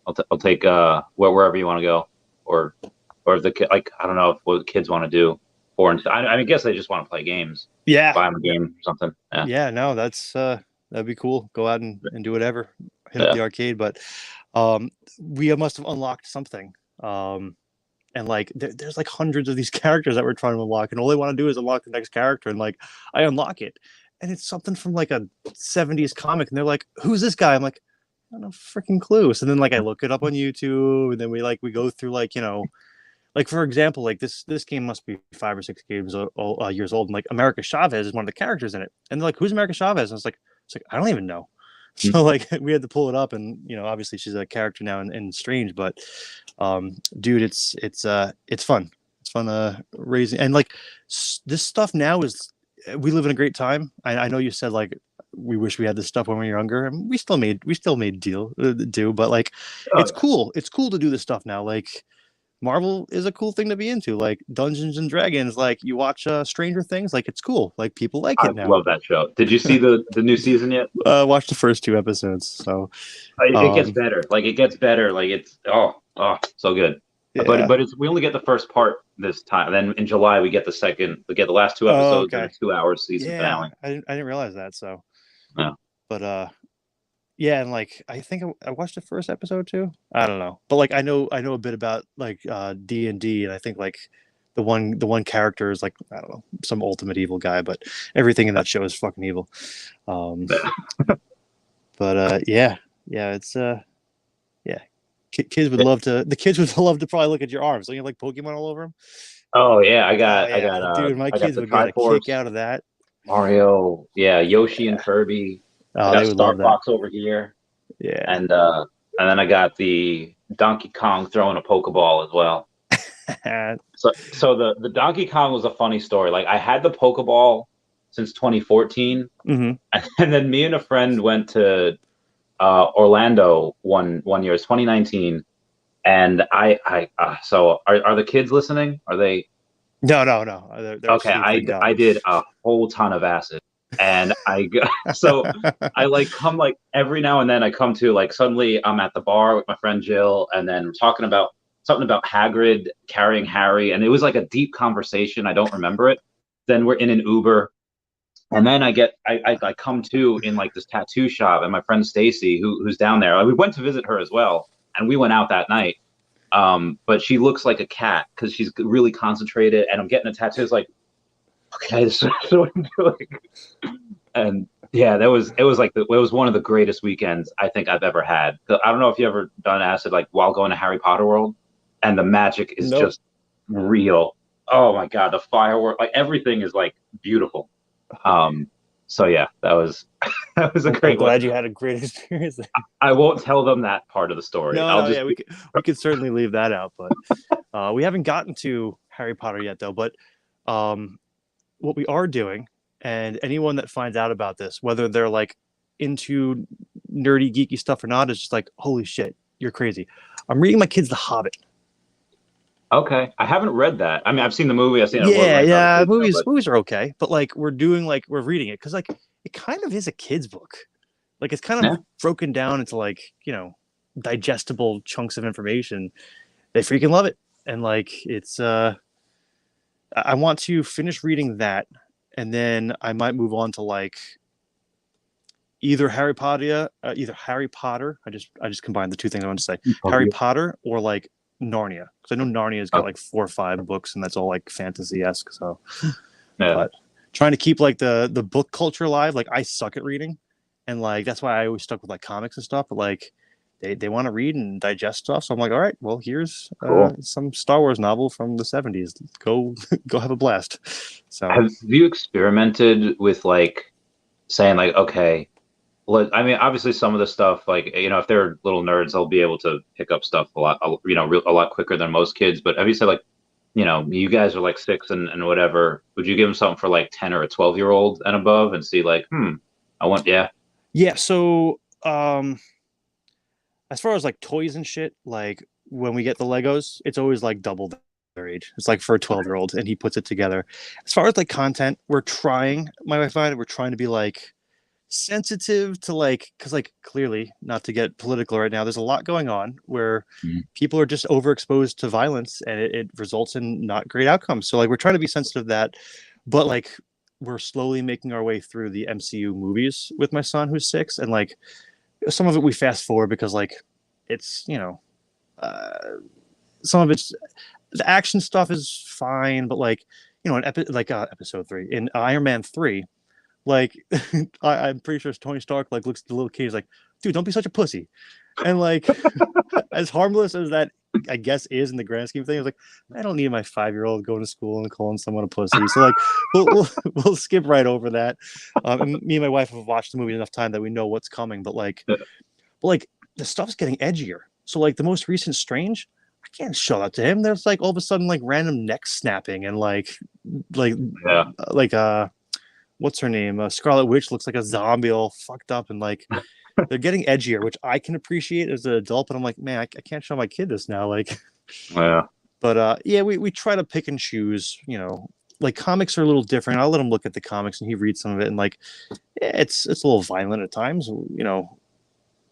I'll take wherever you want to go, or if the like I don't know what the kids want to do, or I guess they just want to play games. Yeah, buy them a game or something. Yeah, no, that's that'd be cool. Go out and do whatever. Hit up the arcade, but we must have unlocked something. And like there's like hundreds of these characters that we're trying to unlock, and all they want to do is unlock the next character. And like I unlock it, and it's something from like a 70s comic, and they're like, "Who's this guy?" I'm like, "I don't know, freaking clue." So then like I look it up on YouTube, and then we go through like like for example, like this game must be 5 or 6 years old, and like America Chavez is one of the characters in it, and they're like, "Who's America Chavez?" And it's like I don't even know. So like we had to pull it up, and obviously she's a character now in Strange, but dude, it's fun. It's fun raising, and like this stuff now is, we live in a great time. I know you said like we wish we had this stuff when we were younger, and we still made do, but like it's cool. It's cool to do this stuff now. Like Marvel is a cool thing to be into, like Dungeons and Dragons. Like you watch Stranger Things, like it's cool. Like people like it now. I love that show. Did you see the new season yet? Watched the first 2 episodes. So it gets better. Like it gets better. Like it's so good. Yeah. But we only get the first part this time. Then in July we get the second. We get the last 2 episodes and a 2-hour season finale. I didn't realize that. So yeah. But yeah, and like I think I watched the first episode too. I don't know, but like I know a bit about like D&D, and I think like the one character is like, I don't know, some ultimate evil guy, but everything in that show is fucking evil. But yeah, it's kids would love to. The kids would love to probably look at your arms. Don't you have like Pokemon all over them? Oh yeah, I got dude, my kids would get a kick out of that. Mario, Yoshi and Kirby. Oh, I got they would Star love that. Fox over here. Yeah, and then I got the Donkey Kong throwing a Pokeball as well. So the Donkey Kong was a funny story. Like I had the Pokeball since 2014, and then me and a friend went to Orlando one year. It's 2019, and so are the kids listening? Are they? No. They're okay, I did a whole ton of acid. And I like come like every now and then I come to like suddenly I'm at the bar with my friend Jill, and then we're talking about something about Hagrid carrying Harry, and it was like a deep conversation. I don't remember it. Then we're in an Uber, and then I come to in like this tattoo shop, and my friend Stacy who's down there. Like, we went to visit her as well, and we went out that night. But she looks like a cat because she's really concentrated, and I'm getting a tattoo. It's like, okay, this is what I'm doing. And yeah, it was one of the greatest weekends I think I've ever had. I don't know if you ever done acid like while going to Harry Potter World, and the magic is just real. Oh my god, the firework, like everything is like beautiful. So yeah, that was a great. I'm glad you had a great experience there. I won't tell them that part of the story. We could certainly leave that out, but we haven't gotten to Harry Potter yet though. But what we are doing, and anyone that finds out about this, whether they're like into nerdy geeky stuff or not, is just like, holy shit, you're crazy. I'm reading my kids The Hobbit. Okay, I haven't read that. I mean, I've seen the movie. I've seen it. Lord of the Yeah, Rings, yeah, obviously, so, but movies are okay, but like we're reading it because like it kind of is a kid's book. Like it's kind yeah. of broken down into like digestible chunks of information. They freaking love it, and like it's I want to finish reading that, and then I might move on to like either Harry Potter. I just combined the two things I want to say: Harry Okay. Potter or like Narnia, because I know Narnia's got like 4 or 5 books, and that's all like fantasy esque. So, Yeah. but trying to keep like the book culture alive. Like I suck at reading, and like that's why I always stuck with like comics and stuff. But like they want to read and digest stuff, so I'm like, all right, well here's Cool. some Star Wars novel from the '70s. Go go have a blast. So Have you experimented with like saying like, okay, I mean, obviously some of the stuff, like, if they're little nerds, they'll be able to pick up stuff a lot, a lot quicker than most kids. But have you said like, you guys are like 6 and whatever, would you give them something for like 10 or a 12-year-old and above and see like, yeah. yeah, so as far as like toys and shit, like when we get the Legos, it's always like double their age. It's like for a 12-year-old, and he puts it together. As far as like content, my wife and I, we're trying to be like sensitive to like, because like clearly, not to get political right now, there's a lot going on where Mhm. people are just overexposed to violence, and it results in not great outcomes. So like we're trying to be sensitive to that, but like we're slowly making our way through the MCU movies with my son who's 6, and like some of it we fast forward because like it's uh, some of it's the action stuff is fine, but like episode 3 in Iron Man 3, like I'm pretty sure Tony Stark like looks at the little kid, he's like, dude, don't be such a pussy. And like as harmless as that I guess is in the grand scheme of things, I was like, I don't need my 5-year-old going to school and calling someone a pussy. So like we'll skip right over that. And me and my wife have watched the movie enough time that we know what's coming, but like the stuff's getting edgier. So like the most recent Strange, I can't show that to him. There's like all of a sudden like random neck snapping and like Yeah. like what's her name? Scarlet Witch looks like a zombie all fucked up, and like they're getting edgier, which I can appreciate as an adult, but I'm like, man, I can't show my kid this now. Like, Yeah. but yeah, we try to pick and choose, like comics are a little different. I'll let him look at the comics and he reads some of it, and like it's a little violent at times,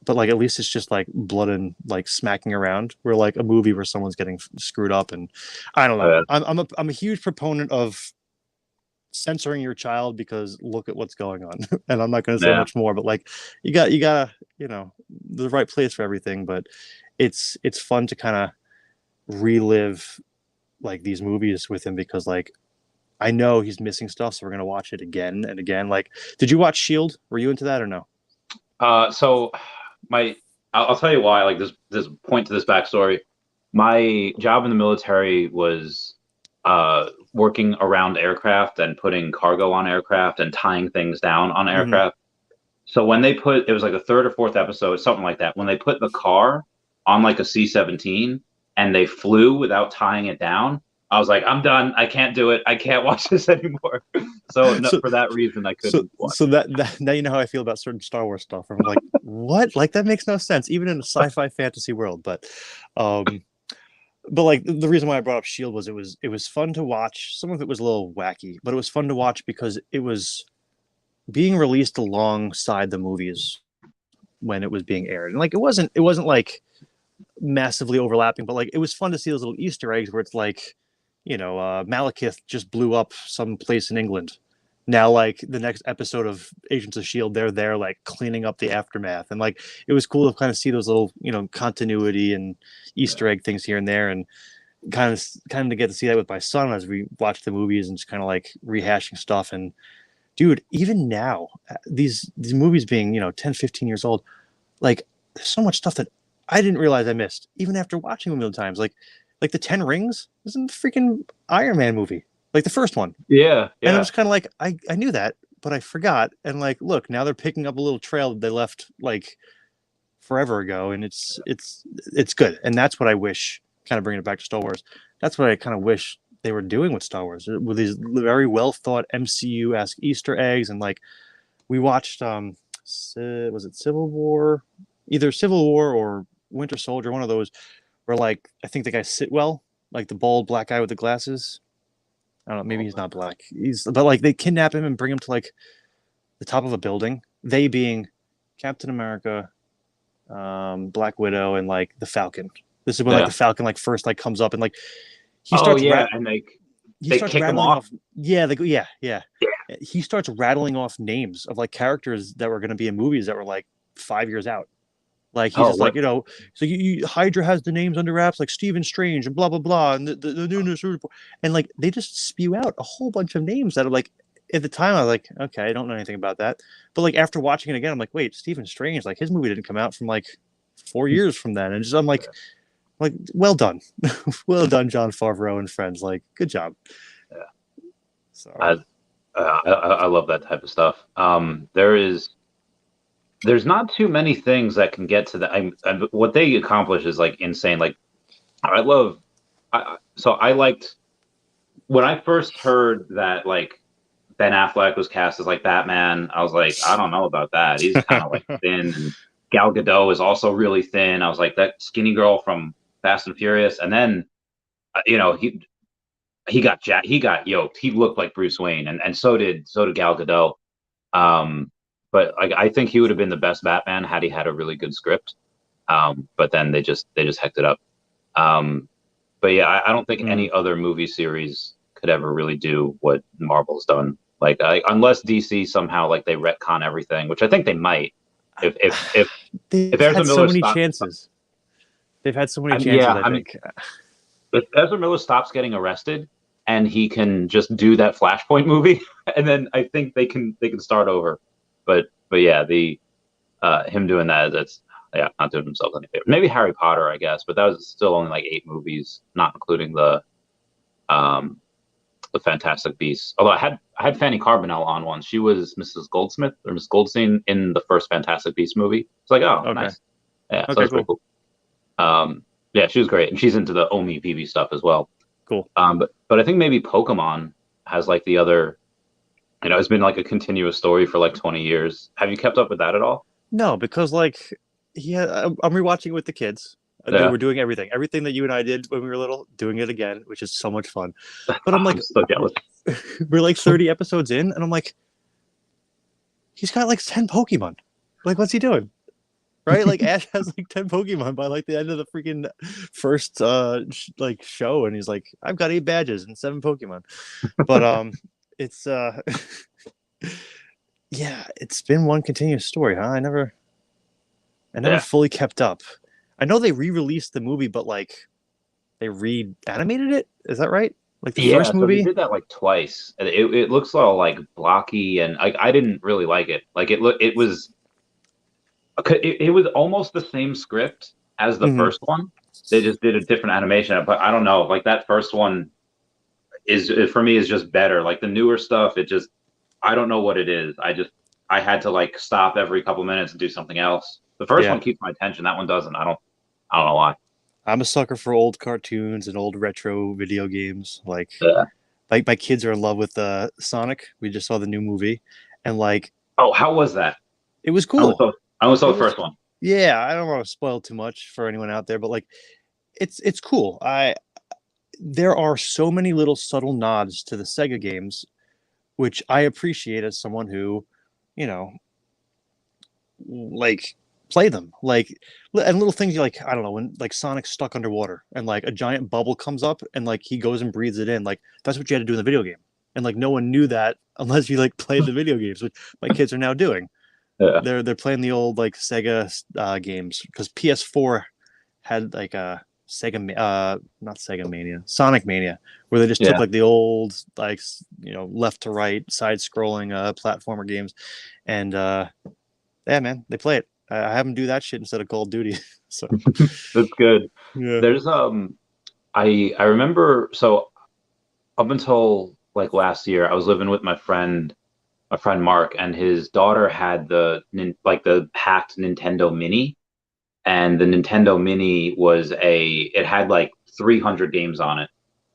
but like at least it's just like blood and like smacking around. Where like a movie where someone's getting screwed up, and I don't know. Yeah. I'm a huge proponent of censoring your child because look at what's going on. And I'm not going to say Yeah. much more, but like you gotta the right place for everything. But it's fun to kind of relive like these movies with him because like I know he's missing stuff, so we're gonna watch it again and again. Like, did you watch Shield? Were you into that or no? So I'll tell you why. Like this point to this backstory. My job in the military was working around aircraft and putting cargo on aircraft and tying things down on Mm-hmm. aircraft. So when they put, it was like the third or fourth episode, something like that. When they put the car on like a C-17 and they flew without tying it down, I was like, I'm done. I can't do it. I can't watch this anymore. So no, So for that reason, I so couldn't watch so it. that now you know how I feel about certain Star Wars stuff. I'm like, what? Like that makes no sense, even in a sci-fi fantasy world. Um, but like the reason why I brought up Shield was it was fun to watch. Some of it was a little wacky, but it was fun to watch because it was being released alongside the movies when it was being aired, and like it wasn't like massively overlapping, but like it was fun to see those little Easter eggs where it's like, Malekith just blew up some place in England. Now, like the next episode of Agents of Shield, they're there like cleaning up the aftermath, and like it was cool to kind of see those little continuity and Yeah. Easter egg things here and there, and kind of to get to see that with my son as we watch the movies and just kind of like rehashing stuff. And dude, even now, these movies being 10, 15 years old, like there's so much stuff that I didn't realize I missed even after watching them a million times. Like the Ten Rings is in the freaking Iron Man movie, like the first one. Yeah. And I Yeah. was kind of like, I knew that, but I forgot. And like, look, now they're picking up a little trail that they left like forever ago, and it's good. And that's what I wish. Kind of bringing it back to Star Wars. That's what I kind of wish they were doing with Star Wars, with these very well thought MCU-esque Easter eggs. And like we watched, was it Civil War? Either Civil War or Winter Soldier, one of those, where like I think the guy Sitwell like the bald black guy with the glasses. I don't know, maybe he's not black. But like they kidnap him and bring him to like the top of a building. They being Captain America, Black Widow, and like the Falcon. This is when like the Falcon like first like comes up and like he starts. And they kick him off. Yeah, yeah. He starts rattling off names of like characters that were going to be in movies that were like 5 years out. Like he's just like, you know, so Hydra has the names under wraps, like Stephen Strange and blah blah blah, and the newness report, and like they just spew out a whole bunch of names that are like, at the time I was like, okay, I don't know anything about that, but like after watching it again, I'm like, wait, Stephen Strange, like his movie didn't come out from like 4 years from then, and just I'm like, well done, well done, Jon Favreau and friends, like good job. Yeah, so I love that type of stuff. There's not too many things that can get to that. What they accomplish is like insane. Like I liked when I first heard that like Ben Affleck was cast as like Batman. I was like, I don't know about that. He's kind of like thin. And Gal Gadot is also really thin. I was like, that skinny girl from Fast and Furious. And then, he got yoked. He looked like Bruce Wayne, and so did Gal Gadot. But I think he would have been the best Batman had he had a really good script. But then they just hecked it up. But yeah, I don't think any other movie series could ever really do what Marvel's done. Like unless DC somehow like they retcon everything, which I think they might. If Ezra had so many chances. They've had so many chances. I think if Ezra Miller stops getting arrested and he can just do that Flashpoint movie, and then I think they can start over. But yeah, him doing that's not doing himself any favor. Maybe Harry Potter, I guess, but that was still only like 8 movies, not including the Fantastic Beasts. Although I had Fanny Carbonell on one. She was Mrs. Goldsmith or Miss Goldstein in the first Fantastic Beasts movie. It's like, oh, okay. Nice. Yeah, so that's pretty cool. Yeah, she was great, and she's into the Omi PB stuff as well. Cool. But I think maybe Pokemon has like the other. It's been like a continuous story for like 20 years. Have you kept up with that at all? No, because like, I'm rewatching it with the kids. They were doing everything that you and I did when we were little, doing it again, which is so much fun. But I'm like, I'm so jealous. We're like 30 episodes in, and I'm like, he's got like 10 Pokemon. Like, what's he doing? Right? Like Ash has like 10 Pokemon by like the end of the freaking first like show, and he's like, I've got 8 badges and 7 Pokemon. But it's yeah, it's been one continuous story, huh? I never fully kept up. I know they re-released the movie, but like they re-animated it. Is that right? Like the first movie? So they did that like twice. It looks all like blocky, and I didn't really like it. Like it was almost the same script as the first one. They just did a different animation, but I don't know. Like that first one for me is just better. Like the newer stuff, I don't know what it is. I had to like stop every couple minutes and do something else. The first one keeps my attention. That one doesn't. I don't know why. I'm a sucker for old cartoons and old retro video games. Like, my kids are in love with Sonic. We just saw the new movie, and like, oh, how was that? It was cool. I only saw the first one. Yeah, I don't want to spoil too much for anyone out there, but like, it's cool. There are so many little subtle nods to the Sega games, which I appreciate as someone who, like play them, like, and little things like, I don't know, when like Sonic's stuck underwater and like a giant bubble comes up and like he goes and breathes it in, like that's what you had to do in the video game, and like no one knew that unless you like played the video games, which my kids are now doing. They're playing the old like Sega games, because PS4 had like a Sonic Mania, where they just took like the old like left to right side scrolling platformer games, and man, they play it. I have them do that shit instead of Call of Duty. So that's good. Yeah. There's I remember, so up until like last year, I was living with my friend Mark, and his daughter had the hacked Nintendo Mini, and the Nintendo Mini it had like 300 games on it.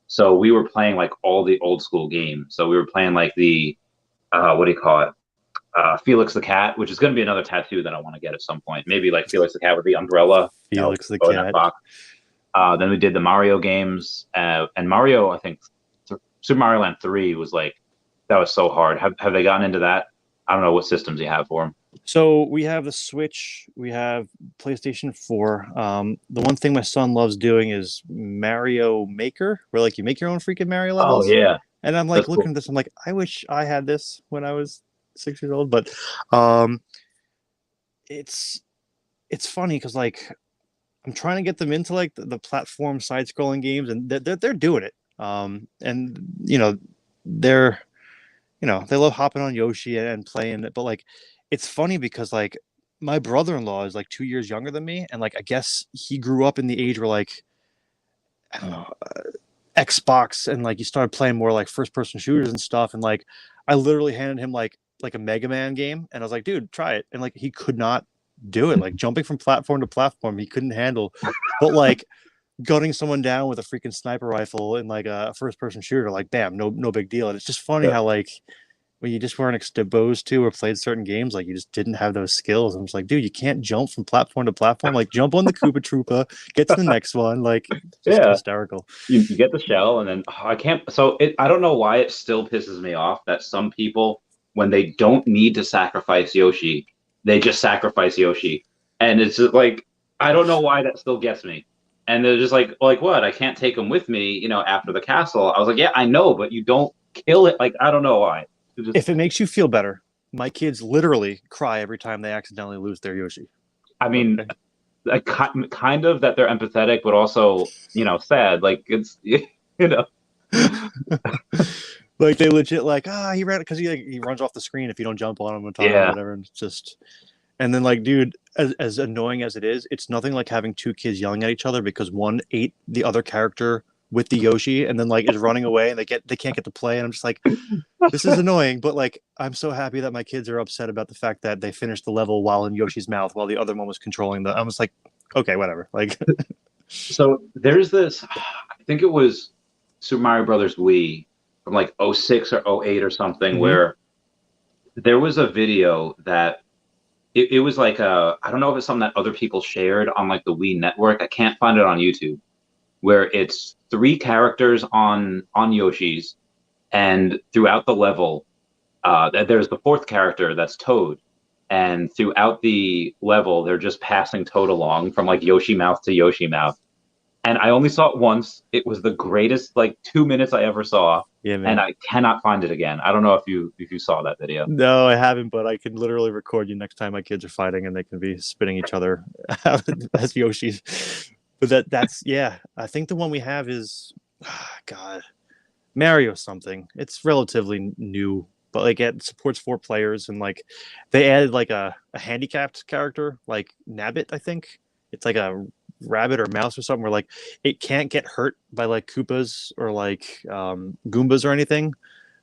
So we were playing like all the old school games. So we were playing like the what do you call it? Felix the Cat, which is going to be another tattoo that I want to get at some point. Maybe like Felix the Cat with the umbrella. Felix the Cat. Then we did the Mario games, and Mario. I think Super Mario Land 3 was like that was so hard. Have they gotten into that? I don't know what systems you have for them. So we have the Switch, we have PlayStation 4. The one thing my son loves doing is Mario Maker, where like you make your own freaking Mario Oh levels. yeah, And I'm like that's looking cool. at this, I'm like, I wish I had this when I was 6 years old. But um, it's funny because like I'm trying to get them into like the platform side scrolling games, and they're doing it. And they're they love hopping on Yoshi and playing it, but like it's funny because like my brother-in-law is like 2 years younger than me, and like I guess he grew up in the age where like I don't know, Xbox, and like you started playing more like first person shooters and stuff, and like I literally handed him like a Mega Man game, and I was like, dude, try it, and like he could not do it, like jumping from platform to platform he couldn't handle, but like gunning someone down with a freaking sniper rifle in like a first person shooter, like bam, no big deal. And it's just funny Yeah. how like when you just weren't exposed to or played certain games, like you just didn't have those skills. I'm just like, dude, you can't jump from platform to platform. Like jump on the Koopa Troopa, get to the next one. Like just Yeah. hysterical. You get the shell, and then I can't. So I don't know why it still pisses me off that some people, when they don't need to sacrifice Yoshi, they just sacrifice Yoshi, and it's just like I don't know why that still gets me. And they're just like what? I can't take him with me, after the castle. I was like, yeah, I know, but you don't kill it. Like I don't know why. If it makes you feel better, my kids literally cry every time they accidentally lose their Yoshi. I mean, Okay. kind of that they're empathetic, but also sad. Like it's know. Like they legit like he ran it because he runs off the screen if you don't jump on him in time or Yeah. whatever, and it's just. And then, like, dude, as annoying as it is, it's nothing like having two kids yelling at each other because one ate the other character with the Yoshi and then like is running away and they can't get to play. And I'm just like, this is annoying, but like I'm so happy that my kids are upset about the fact that they finished the level while in Yoshi's mouth while the other one was controlling the. I was like, okay, whatever. Like, So there's this. I think it was Super Mario Brothers Wii from like '06 or '08 or something, mm-hmm. where there was a video that it was like I don't know if it's something that other people shared on like the Wii network. I can't find it on YouTube, where it's three characters on Yoshi's, and throughout the level, there's the fourth character that's Toad, and throughout the level, they're just passing Toad along from like Yoshi mouth to Yoshi mouth. And I only saw it once. It was the greatest like 2 minutes I ever saw, Yeah, and man. I cannot find it again. I don't know if you saw that video. No, I haven't, but I can literally record you next time my kids are fighting and they can be spitting each other as Yoshis. But that's yeah. I think the one we have is God, Mario something. It's relatively new, but like it supports 4 players and like they added like a handicapped character like Nabbit, I think. It's like a rabbit or mouse or something where like it can't get hurt by like Koopas or like Goombas or anything.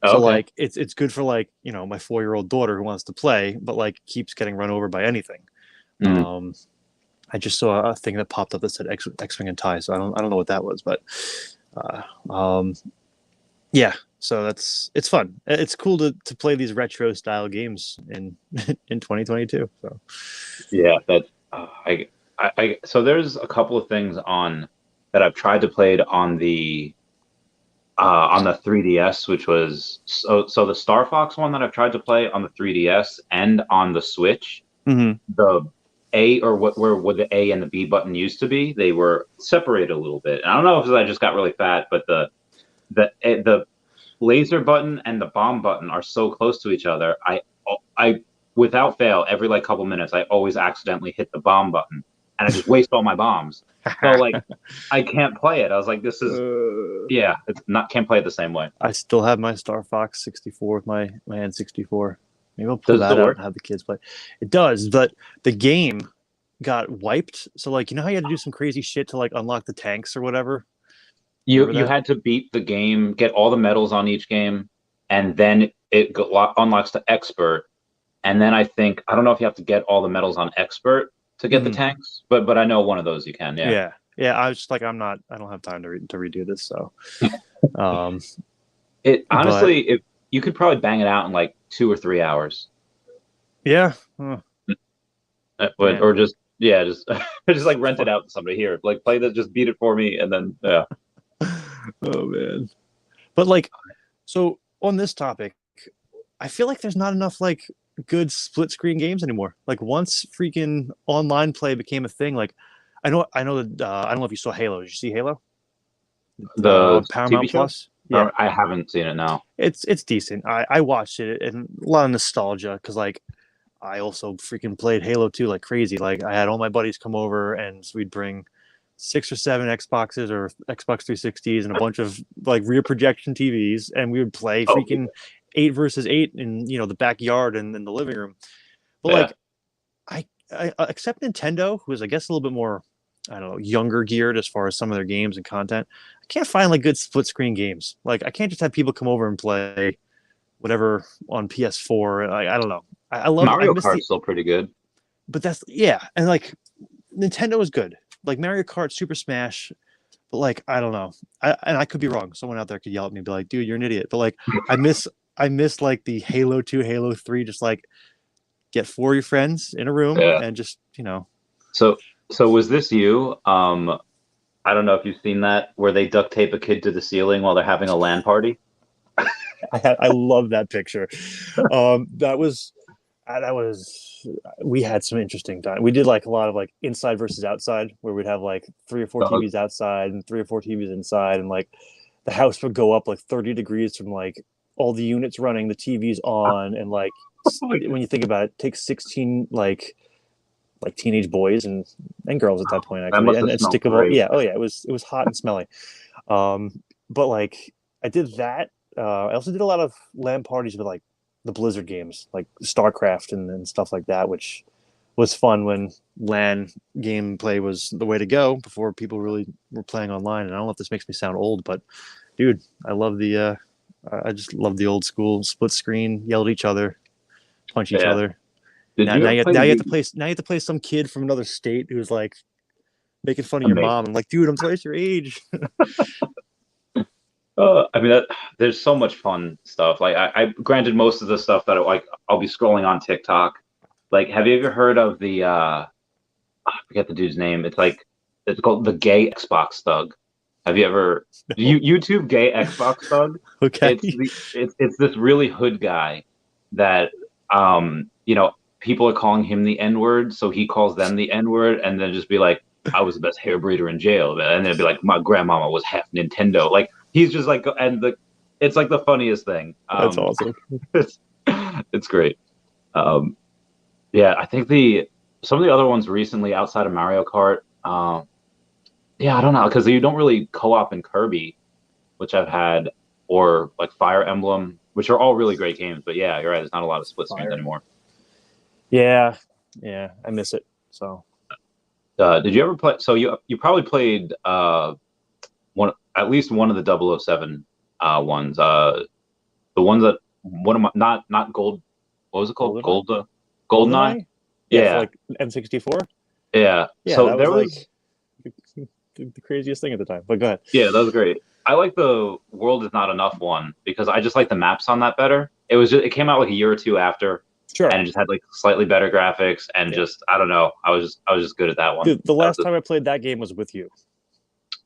So Okay. like it's good for like my 4-year-old daughter who wants to play but like keeps getting run over by anything. Mm. I just saw a thing that popped up that said X-wing and tie, so I don't know what that was, but uh, um, yeah. So it's fun. It's cool to play these retro style games in 2022. So Yeah, that so there's a couple of things on that I've tried to play it on the 3DS, which was so the Star Fox one that I've tried to play on the 3DS and on the Switch. mm-hmm. The A or where the A and the B button used to be, they were separated a little bit. And I don't know if I just got really fat, but the laser button and the bomb button are so close to each other. I without fail, every like couple minutes, I always accidentally hit the bomb button, and I just waste all my bombs. So like, I can't play it. I was like, this is yeah, it's not can't play it the same way. I still have my Star Fox 64 with my N64. Maybe I'll pull Does it that still out work? and have the kids play. It does, but the game got wiped. So like, how you had to do some crazy shit to like unlock the tanks or whatever. You had to beat the game, get all the medals on each game, and then it unlocks to expert. And then I think I don't know if you have to get all the medals on expert to get the tanks, but I know one of those you can. Yeah. Yeah. I was just like, I don't have time to redo this. So, It but honestly, if you could probably bang it out in like 2 or 3 hours. yeah, Or just Yeah, just just like rent it out to somebody here. Like play that, just beat it for me, and then yeah. Oh man. But like, so on this topic, I feel like there's not enough like good split screen games anymore. Like once freaking online play became a thing, like I know that I don't know if you saw Halo. Did you see Halo? The On TV Paramount show? Plus. Yeah, I haven't seen it now. it's decent. I watched it and a lot of nostalgia because like I also freaking played Halo 2 like crazy. Like I had all my buddies come over and we'd bring 6 or 7 Xboxes or Xbox 360s and a bunch of like rear projection TVs, and we would play Oh, freaking 8 versus 8 in the backyard and in the living room. But yeah. like I except Nintendo, who is I guess a little bit more I don't know younger geared as far as some of their games and content. I can't find like good split screen games. Like I can't just have people come over and play whatever on PS4. I don't know. I Mario miss Kart's still pretty good. but that's yeah, and like Nintendo is good. Like Mario Kart, Super Smash, but like I don't know. I could be wrong. Someone out there could yell at me and be like, "Dude, you're an idiot." But like I miss like the Halo 2, Halo 3 just like get 4 of your friends in a room Yeah. and just, So was this you? I don't know if you've seen that where they duct tape a kid to the ceiling while they're having a LAN party. I love that picture. That was we had some interesting time. We did like a lot of like inside versus outside where we'd have like 3 or 4 TVs outside and 3 or 4 TVs inside, and like the house would go up like 30 degrees from like all the units running, the TVs on, and like when you think about it takes 16 like teenage boys and girls at that point That actually, must have and smelled stick of all, great. yeah, oh yeah, it was hot and smelly. But like I did that. I also did a lot of LAN parties with like the Blizzard games, like StarCraft and stuff like that, which was fun when LAN gameplay was the way to go before people really were playing online. And I don't know if this makes me sound old, but dude, I just love the old school split screen, yell at each other, punch each Yeah. other. Did Now, you now, ever you, play now you have the to play. Now you have to play some kid from another state who's like making fun of your Amazing. mom and like, dude, I'm twice your age. I mean, there's so much fun stuff. Like, I granted most of the stuff that I'll be scrolling on TikTok. Like, have you ever heard of the I forget the dude's name? It's called the Gay Xbox Thug. Have you ever YouTube Gay Xbox Thug? Okay. It's this really hood guy that people are calling him the N-word, so he calls them the N-word, and then just be like, I was the best hair breeder in jail, and then it'd be like, my grandmama was half Nintendo. Like he's just like, it's like the funniest thing. That's awesome. It's great. Yeah, I think some of the other ones recently outside of Mario Kart, yeah, I don't know, because you don't really co-op in Kirby, which I've had, or like Fire Emblem, which are all really great games. But yeah, you're right. There's not a lot of split screens anymore. Yeah, I miss it. So, did you ever play? So you probably played at least one of the 007 ones. The ones that one of my not gold. What was it called? Goldeneye. Yeah, like M64. Yeah. Yeah, so that there was like the craziest thing at the time. But go ahead. Yeah, that was great. I like the World Is Not Enough one because I just like the maps on that better. It came out like a year or two after. Sure. And it just had like slightly better graphics and just I don't know. I was just good at that one. Dude, the last time I played that game was with you.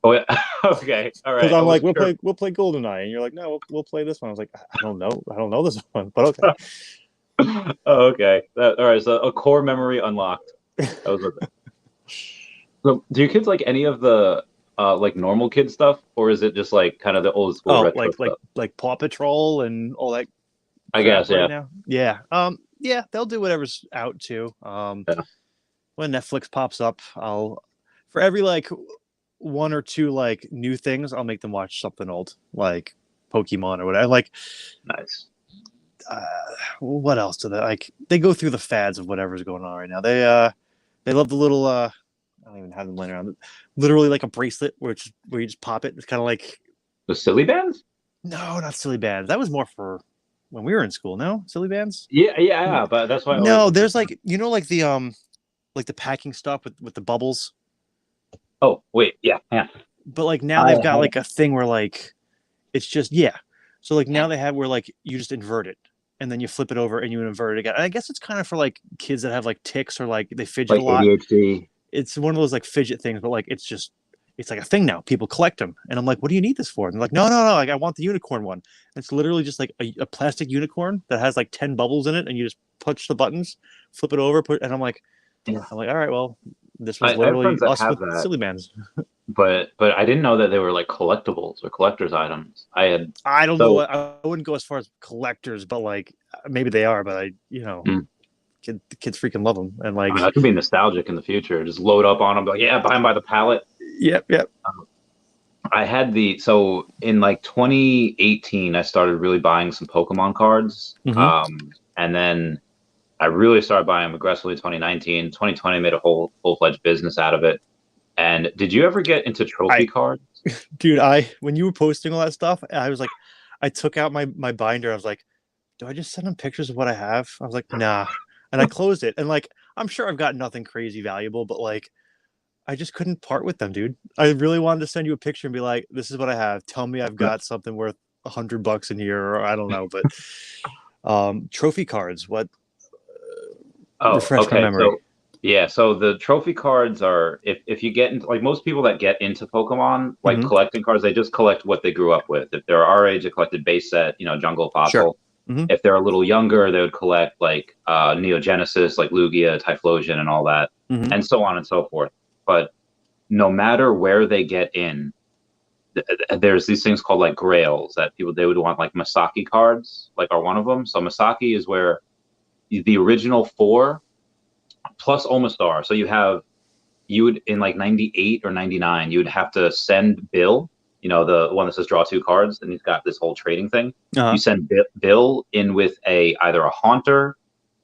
Oh yeah. Okay. All right. Because I'm like, we'll play GoldenEye, and you're like, no, we'll play this one. I was like, I don't know this one, but okay. Oh, okay. All right. So a core memory unlocked. That was it. So, do your kids like any of the like normal kid stuff, or is it just like kind of the old school retro stuff? like Paw Patrol and all that? I guess, right now? Yeah. Yeah, they'll do whatever's out too. When Netflix pops up, for every like 1 or 2 like new things, I'll make them watch something old, like Pokemon or whatever. Like, nice. What else do they like? They go through the fads of whatever's going on right now. They love the little I don't even have them laying around. Literally like a bracelet where you just pop it. It's kind of like the silly bands. No, not silly bands. That was more for when we were in school. No, silly bands. Yeah, but that's why. No, there's like like the packing stuff with the bubbles. Oh wait, yeah. But like now they've got like a thing where like it's just so like now they have where like you just invert it. and then you flip it over and you invert it again. And I guess it's kind of for like kids that have like tics or like they fidget Like a lot. ADHD. It's one of those like fidget things, but like it's like a thing now. People collect them, and I'm like, what do you need this for? And they're like, no, like I want the unicorn one. And it's literally just like a plastic unicorn that has like 10 bubbles in it, and you just push the buttons, flip it over, and I'm like, all right, well, this was I have literally friends that us have with that, Silly Bands. but I didn't know that they were like collectibles or collector's items. I don't know. I wouldn't go as far as collectors, but like maybe they are. But kids freaking love them, and like that could be nostalgic in the future. Just load up on them, like buy them by the pallet. Yep. I had so in like 2018, I started really buying some Pokemon cards, and then I really started buying them aggressively in 2019. 2020 made a full-fledged business out of it. And did you ever get into trophy cards? Dude, when you were posting all that stuff, I was like, I took out my binder. I was like, do I just send them pictures of what I have? I was like, nah. And I closed it. And like, I'm sure I've got nothing crazy valuable, but like, I just couldn't part with them, dude. I really wanted to send you a picture and be like, this is what I have. Tell me I've got something worth $100 in here, or I don't know. But trophy cards, what? Refresh my memory. So the trophy cards are, if you get into, like, most people that get into Pokemon, like collecting cards, they just collect what they grew up with. If they're our age, they collected base set, Jungle Fossil. Sure. If they're a little younger, they would collect like Neogenesis, like Lugia, Typhlosion, and all that, and so on and so forth. But no matter where they get in, there's these things called like grails that they would want, like Masaki cards, like are one of them. So Masaki is where the original 4 plus Omastar. So you would in like 98 or 99, you would have to send Bill, the one that says draw 2 cards, and he's got this whole trading thing. You send Bill in with either a Haunter,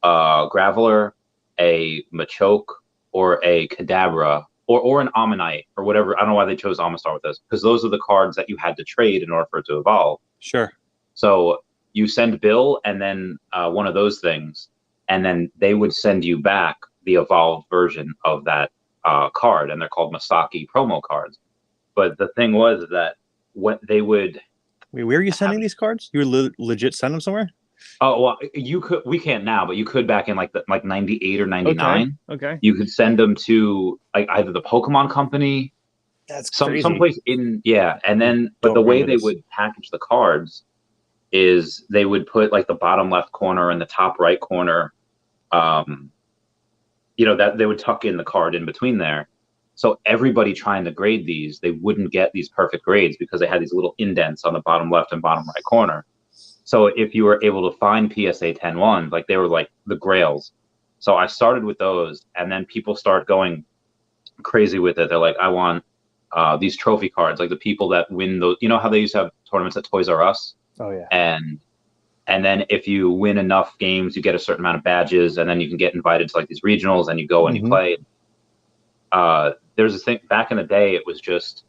Graveler, a Machoke, or a Kadabra, or an Ammonite, or whatever. I don't know why they chose Omastar with this, because those are the cards that you had to trade in order for it to evolve. Sure. So you send Bill and then one of those things, and then they would send you back the evolved version of that card, and they're called Masaki promo cards. But the thing was that what they would... Wait, where are you sending these cards? You were legit send them somewhere? Oh, well, we can't now, but you could back in like 98 or 99. Okay. You could send them to like either the Pokemon Company, that's crazy. Someplace and then but the way they would package the cards is they would put like the bottom left corner and the top right corner, that they would tuck in the card in between there. So everybody trying to grade these, they wouldn't get these perfect grades because they had these little indents on the bottom left and bottom right corner. So if you were able to find PSA 10 ones, like they were like the grails. So I started with those, and then people start going crazy with it. They're like, I want these trophy cards, like the people that win those. You know how they used to have tournaments at Toys R Us? Oh yeah. And then if you win enough games, you get a certain amount of badges, and then you can get invited to like these regionals, and you go and you play. There's a thing back in the day. I think it was just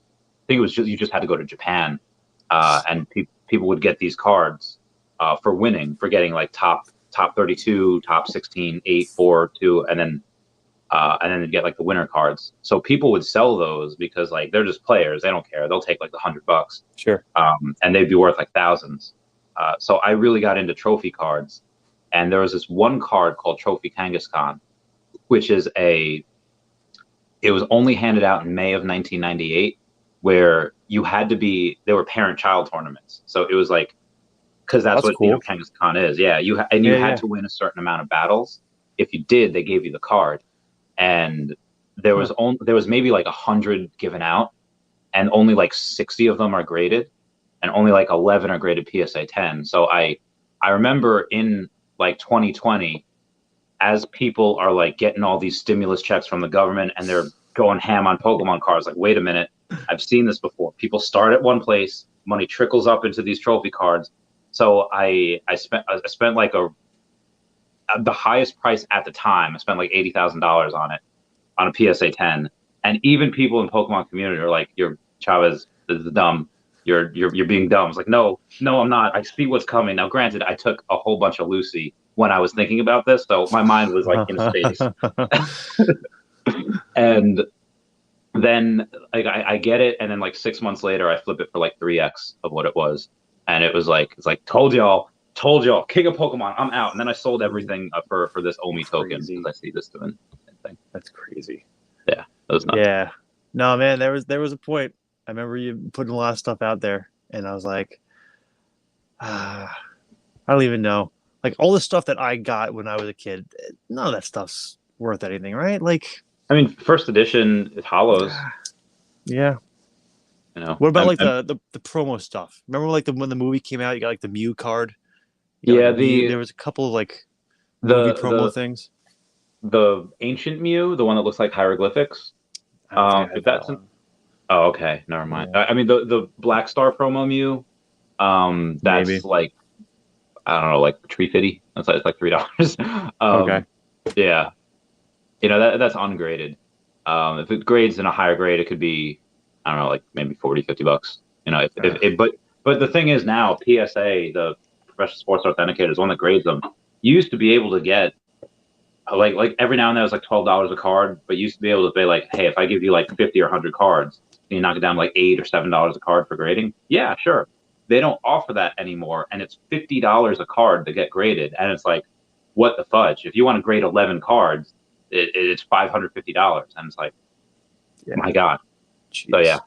you just had to go to Japan, and people would get these cards for winning, for getting like top 32, top 16, 8, 4, 2, and then they'd get like the winner cards. So people would sell those because like they're just players. They don't care. They'll take like the $100. Sure. And they'd be worth like thousands. So I really got into trophy cards, and there was this one card called Trophy Kangaskhan, which is it was only handed out in May of 1998, where you had to they were parent-child tournaments. So it was like, because that's what cool. Kangaskhan is. Yeah, you had to win a certain amount of battles. If you did, they gave you the card, and there was maybe like 100 given out, and only like 60 of them are graded, and only like 11 are graded PSA 10. So I remember in like 2020, as people are like getting all these stimulus checks from the government and they're going ham on Pokemon cards, like, wait a minute, I've seen this before. People start at one place, money trickles up into these trophy cards. So I spent like the highest price at the time. I spent like $80,000 on it, on a PSA 10. And even people in Pokemon community are like, "You're Chavez, this is dumb. You're being dumb." It's like, no, I'm not. I see what's coming. Now, granted, I took a whole bunch of Lucy when I was thinking about this, so my mind was like in space. And then like I get it, and then like 6 months later, I flip it for like 3x of what it was, and it's like, told y'all. Told y'all, king of Pokemon, I'm out. And then I sold everything for this Omi token Crazy. because I see this doing thing. That's crazy. Yeah, that was nuts. Yeah. No, man, there was a point. I remember you putting a lot of stuff out there, and I was like, I don't even know. Like all the stuff that I got when I was a kid, none of that stuff's worth anything, right? Like, I mean, first edition is hollows. Yeah. You know. What about like the promo stuff? Remember like when the movie came out, you got like the Mew card. You got, Yeah, like, there was a couple of like the movie promo things. The ancient Mew, the one that looks like hieroglyphics. I don't think I If had that's that one. oh, okay, never mind. Yeah. I mean the Black Star promo Mew, that's Maybe. like I don't know, like tree fitty. That's like, it's like $3. Okay. Yeah, you know that's ungraded. If it grades in a higher grade, it could be I don't know, like maybe $40-$50. You know, but the thing is now PSA, the Professional Sports Authenticator, is one that grades them. You used to be able to get like every now and then it was like $12 a card, but you used to be able to say like, hey, if I give you like 50 or 100 cards, and you knock it down to like $8 or $7 a card for grading. Yeah, sure. They don't offer that anymore, and it's $50 a card to get graded, and it's like, what the fudge? If you want to grade 11 cards, it's $550, and it's like, my God. Jeez. So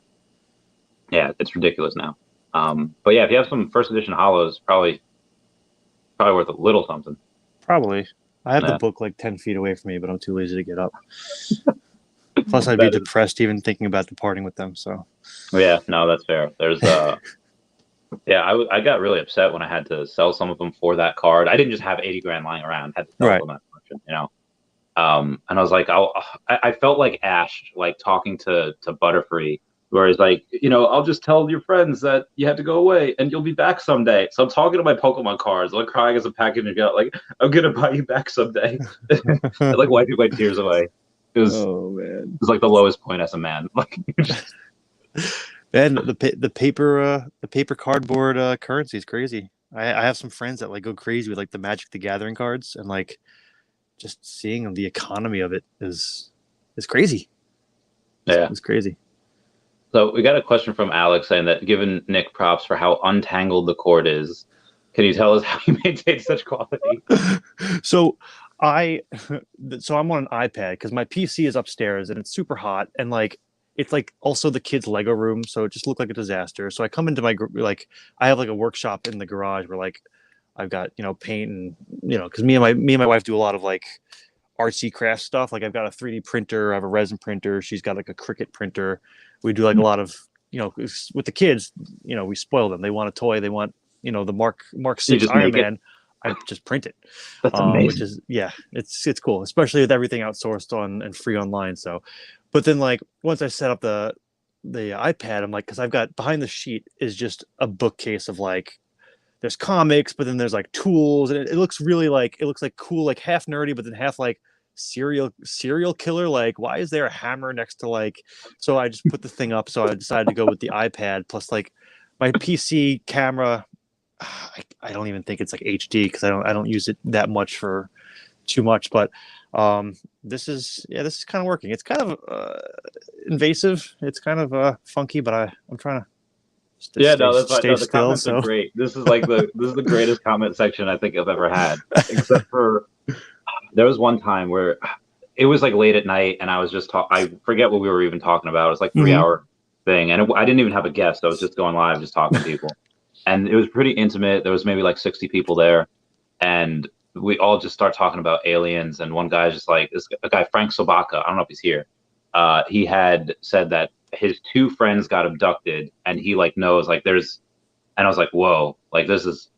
yeah, it's ridiculous now. But yeah, if you have some first edition hollows, probably worth a little something. Probably. I have Yeah. the book like 10 feet away from me, but I'm too lazy to get up. Plus, I'd be depressed even thinking about departing with them. So. Yeah, no, that's fair. There's yeah, I got really upset when I had to sell some of them for that card. I didn't just have 80 grand lying around; I had to sell them at auction, you know. And I was like, I felt like Ash, like talking to Butterfree, where he's like, you know, I'll just tell your friends that you had to go away and you'll be back someday. So I'm talking to my Pokemon cards, like crying as a package and go, like, I'm gonna buy you back someday. Like wiping my tears away. It was, oh man, it was like the lowest point as a man. Like, and the paper cardboard currency is crazy. I have some friends that like go crazy with like the Magic the Gathering cards, and like just seeing the economy of it is crazy. Yeah, it's crazy. So we got a question from Alex saying that given Nick props for how untangled the cord is, can you tell us how you maintain such quality? So I'm on an iPad because my PC is upstairs and it's super hot, and like it's like also the kids' Lego room, so it just looked like a disaster. So I come into my like I have like a workshop in the garage where like I've got paint and because me and my wife do a lot of like artsy craft stuff. Like I've got a 3D printer, I have a resin printer, she's got like a Cricut printer. We do like a lot of with the kids. We spoil them. They want a toy. They want the Mark 6 Iron Man. I just print it. That's amazing. Which is it's cool, especially with everything outsourced on and free online. So, but then like once I set up the iPad, I'm like, because I've got behind the sheet is just a bookcase of like there's comics, but then there's like tools, and it looks really like cool, like half nerdy, but then half like serial killer. Like, why is there a hammer next to like? So I just put the thing up. So I decided to go with the iPad plus like my PC camera. I don't even think it's like HD because I don't use it that much for too much, but this is kind of working. It's kind of invasive. It's kind of funky, but I'm trying to the comments are great. This is the greatest comment section I think I've ever had, except for there was one time where it was like late at night and I was just I forget what we were even talking about. It was like 3-hour thing, and I didn't even have a guest. I was just going live, just talking to people. And it was pretty intimate. There was maybe like 60 people there. And we all just start talking about aliens. And one guy's just like, a guy, Frank Sobaka, I don't know if he's here. He had said that his 2 friends got abducted and he like knows like there's, and I was like, whoa, like this is,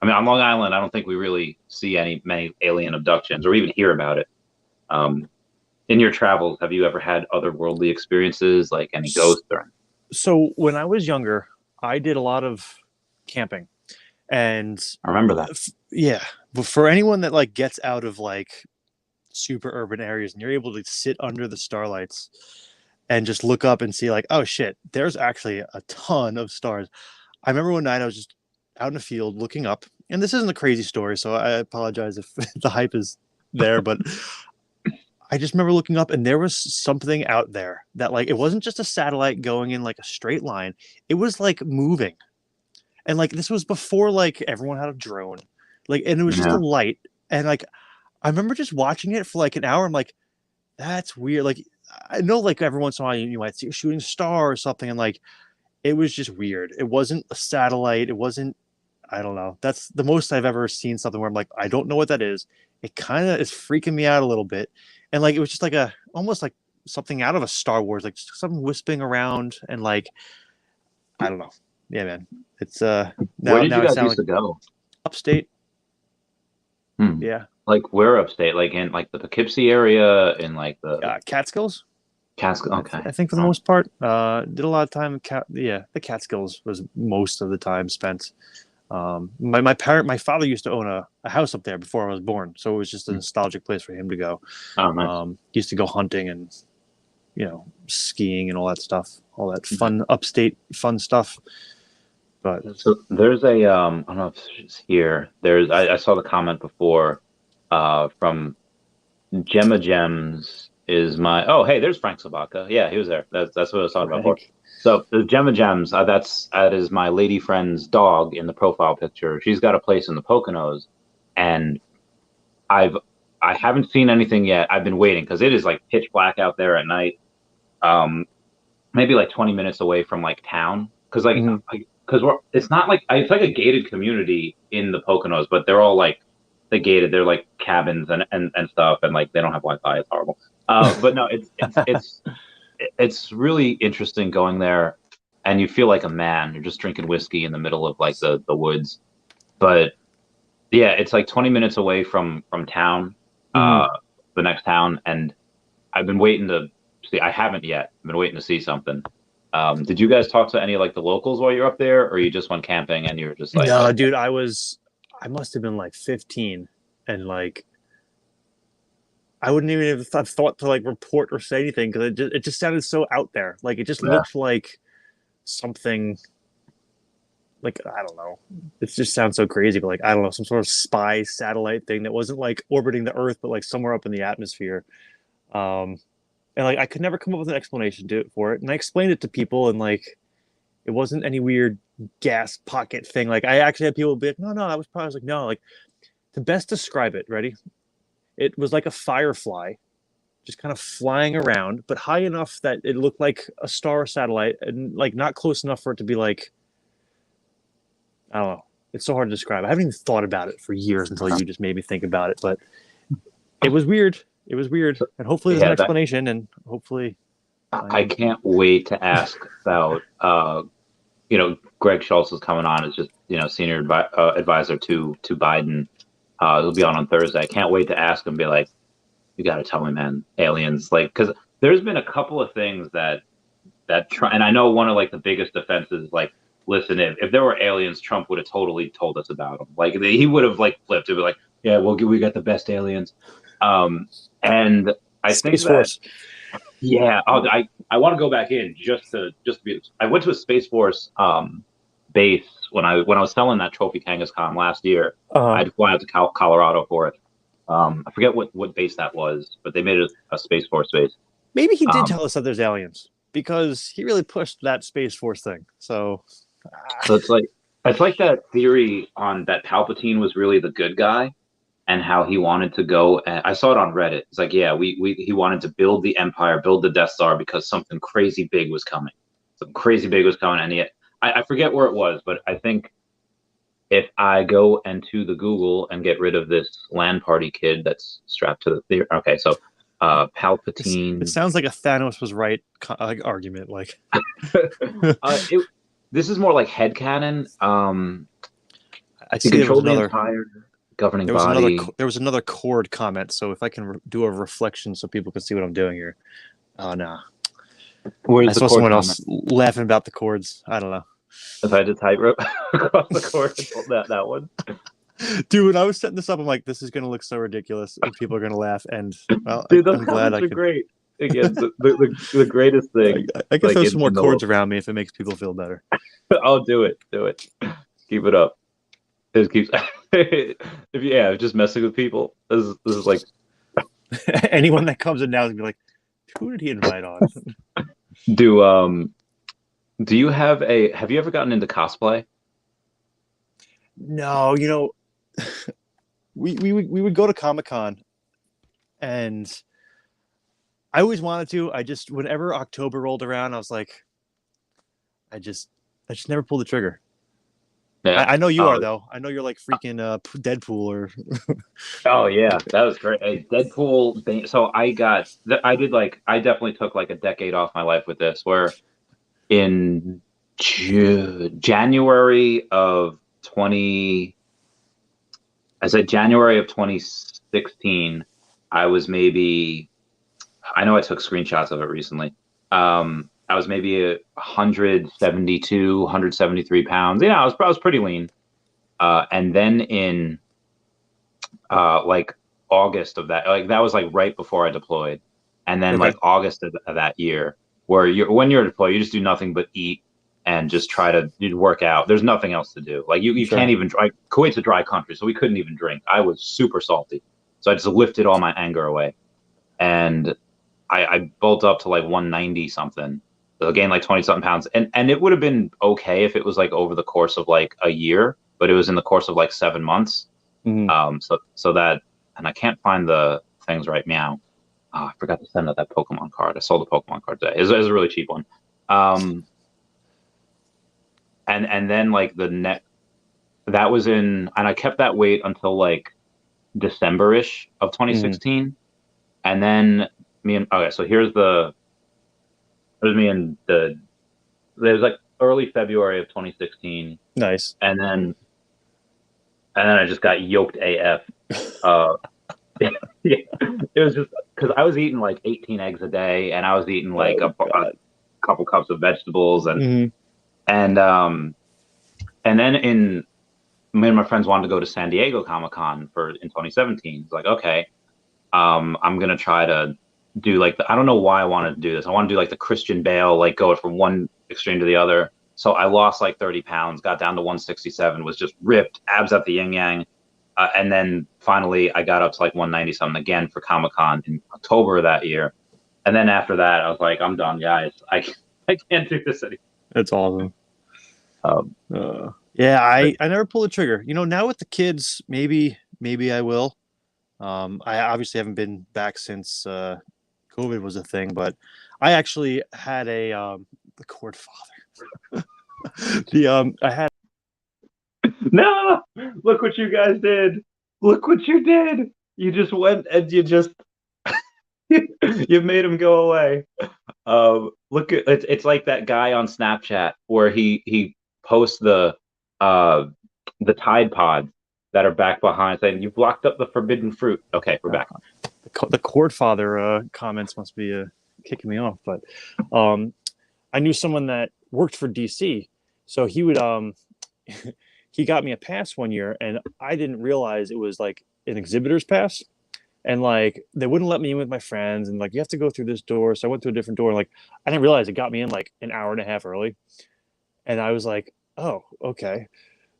I mean, on Long Island, I don't think we really see many alien abductions or even hear about it. In your travels, have you ever had otherworldly experiences, like any ghosts or? So when I was younger, I did a lot of camping, and I remember that. Yeah, but for anyone that like gets out of like super urban areas and you're able to sit under the starlights and just look up and see like, oh shit, there's actually a ton of stars. I remember one night I was just out in the field looking up, and this isn't a crazy story, so I apologize if the hype is there, but I just remember looking up and there was something out there that like, it wasn't just a satellite going in like a straight line. It was like moving. And like this was before like everyone had a drone, like, and it was just a Yeah. light. And like I remember just watching it for like an hour. I'm like, that's weird. Like I know like every once in a while you might see a shooting star or something, and like it was just weird. It wasn't a satellite. It wasn't. I don't know. That's the most I've ever seen something where I'm like, I don't know what that is. It kind of is freaking me out a little bit, and like it was just like a almost like something out of a Star Wars, like just something wisping around, and like I don't know. Yeah, man. It's Where now did you it guys sounds used like to go? upstate. Hmm. Yeah, Like where upstate? Like in like the Poughkeepsie area, in like the Catskills. Catskill. Okay. I think for the most part, did a lot of time. Yeah, the Catskills was most of the time spent. My father used to own a house up there before I was born, so it was just a nostalgic place for him to go. Oh, nice. He used to go hunting and skiing and all that stuff, all that fun upstate fun stuff. But So there's a I don't know if it's here. I saw the comment before from Gemma Gems is my oh hey there's Frank Sabaka. Yeah, he was there. That's what I was talking about before. Frank. So the Gemma Gems, that is my lady friend's dog in the profile picture. She's got a place in the Poconos, and I haven't seen anything yet. I've been waiting because it is like pitch black out there at night. Maybe like 20 minutes away from like town because it's not like it's like a gated community in the Poconos, but they're all like they're like cabins and stuff, and like they don't have Wi-Fi. It's horrible. But no, it's really interesting going there, and you feel like a man. You're just drinking whiskey in the middle of like the woods. But yeah, it's like 20 minutes away from town, the next town, and I've been waiting to see. I haven't yet. I've been waiting to see something. Did you guys talk to any like the locals while you're up there, or you just went camping and you were just like, no, dude, I must have been like 15, and like I wouldn't even have thought to like report or say anything because it just sounded so out there. Like it just looked like something. Like I don't know, it just sounds so crazy, but like I don't know, some sort of spy satellite thing that wasn't like orbiting the Earth, but like somewhere up in the atmosphere. And like I could never come up with an explanation for it, and I explained it to people, and like it wasn't any weird gas pocket thing. Like I actually had people be like, no, I was like, no, like to best describe it, ready? It was like a firefly, just kind of flying around, but high enough that it looked like a star satellite, and like not close enough for it to be like, I don't know. It's so hard to describe. I haven't even thought about it for years until you just made me think about it. But it was weird. It was weird, and hopefully there's an explanation, and hopefully. I can't wait to ask about. Greg Schultz is coming on as just senior advisor to Biden. He'll be on Thursday. I can't wait to ask him. Be like, you got to tell me, man, aliens. Like, because there's been a couple of things that and I know one of like the biggest defenses, like, listen, if there were aliens, Trump would have totally told us about them. Like he would have like flipped to be like, yeah, we got the best aliens. And I Space think Force. Yeah, I want to go back in just to be. I went to a Space Force base when I was selling that Trophy Kangaskhan last year. I had to fly out to Colorado for it. I forget what base that was, but they made it a Space Force base. Maybe he did tell us that there's aliens because he really pushed that Space Force thing. So it's like that theory on that Palpatine was really the good guy, and how he wanted to go. And I saw it on Reddit. It's like, yeah, he wanted to build the Empire, build the Death Star because something crazy big was coming. And I forget where it was, but I think if I go into the Google and get rid of this land party kid that's strapped to the theory. Okay, so Palpatine. It sounds like a Thanos was right argument. Like this is more like headcanon. I see there was another entire governing body. There was another chord comment. So if I can do a reflection so people can see what I'm doing here. Oh no. I saw someone else laughing about the chords. I don't know. If I had to tightrope across the chord, that one. Dude, when I was setting this up, I'm like, this is going to look so ridiculous, and people are going to laugh. And well, dude, those comments are great. Again, the greatest thing. I can throw some more chords around me if it makes people feel better. I'll do it. Keep it up. It keeps. Just messing with people. This is like anyone that comes in now is gonna be like, who did he invite on? Do you have you ever gotten into cosplay? No, we would go to Comic-Con, and I always wanted to. I just whenever October rolled around, I was like, I just never pulled the trigger. Yeah. I know you are Oh, though. I know you're like freaking Deadpool or oh yeah, that was great. Hey, Deadpool. So I did like I definitely took like a decade off my life with this. Where in January of 20, I said January of 2016. I was maybe I know I took screenshots of it recently. I was maybe 172, 173 pounds. Yeah, I was pretty lean. And then in like August of that, like that was like right before I deployed, and then okay, like August of that year, where when you're deployed, you just do nothing but eat and just try to work out. There's nothing else to do. Like you can't sure. even like Kuwait's a dry country, so we couldn't even drink. I was super salty, so I just lifted all my anger away, and I built up to like 190 something. So I gained like 20 something pounds, and it would have been okay if it was like over the course of like a year, but it was in the course of like 7 months. Mhm. So that, and I can't find the things right now. Oh, I forgot to send out that Pokemon card. I sold the Pokemon card today. It's a really cheap one. Um, and then like the next, that was in, and I kept that weight until like December-ish of Mhm. 2016. And then okay, so here's me and it was like early February of 2016. Nice. And then I just got yoked AF. Uh, yeah, it was just because I was eating like 18 eggs a day, and I was eating like Oh a God. couple cups of vegetables, Mhm. and um, and then me and my friends wanted to go to San Diego Comic Con in 2017. It's like, okay, I'm gonna try to do like I don't know why I wanted to do this. I want to do like the Christian Bale, like go from one extreme to the other. So I lost like 30 pounds, got down to 167, was just ripped, abs at the yin yang. And then finally I got up to like 190 something again for Comic Con in October of that year. And then after that, I was like, I'm done, guys. I can't do this anymore. That's awesome. Um, Yeah, but I never pulled the trigger. Now with the kids, maybe I will. I obviously haven't been back since COVID was a thing, but I actually had the court father. I had no, look what you guys did. Look what you did. You just went and you just you made him go away. Look at it's like that guy on Snapchat where he posts uh the Tide Pods that are back behind saying you blocked up the forbidden fruit. Okay, we're back. the court father comments must be kicking me off, but um, I knew someone that worked for DC, so he would he got me a pass one year, and I didn't realize it was like an exhibitor's pass. And like they wouldn't let me in with my friends, and like you have to go through this door. So I went to a different door, and like I didn't realize it got me in like an hour and a half early. And I was like, oh, okay.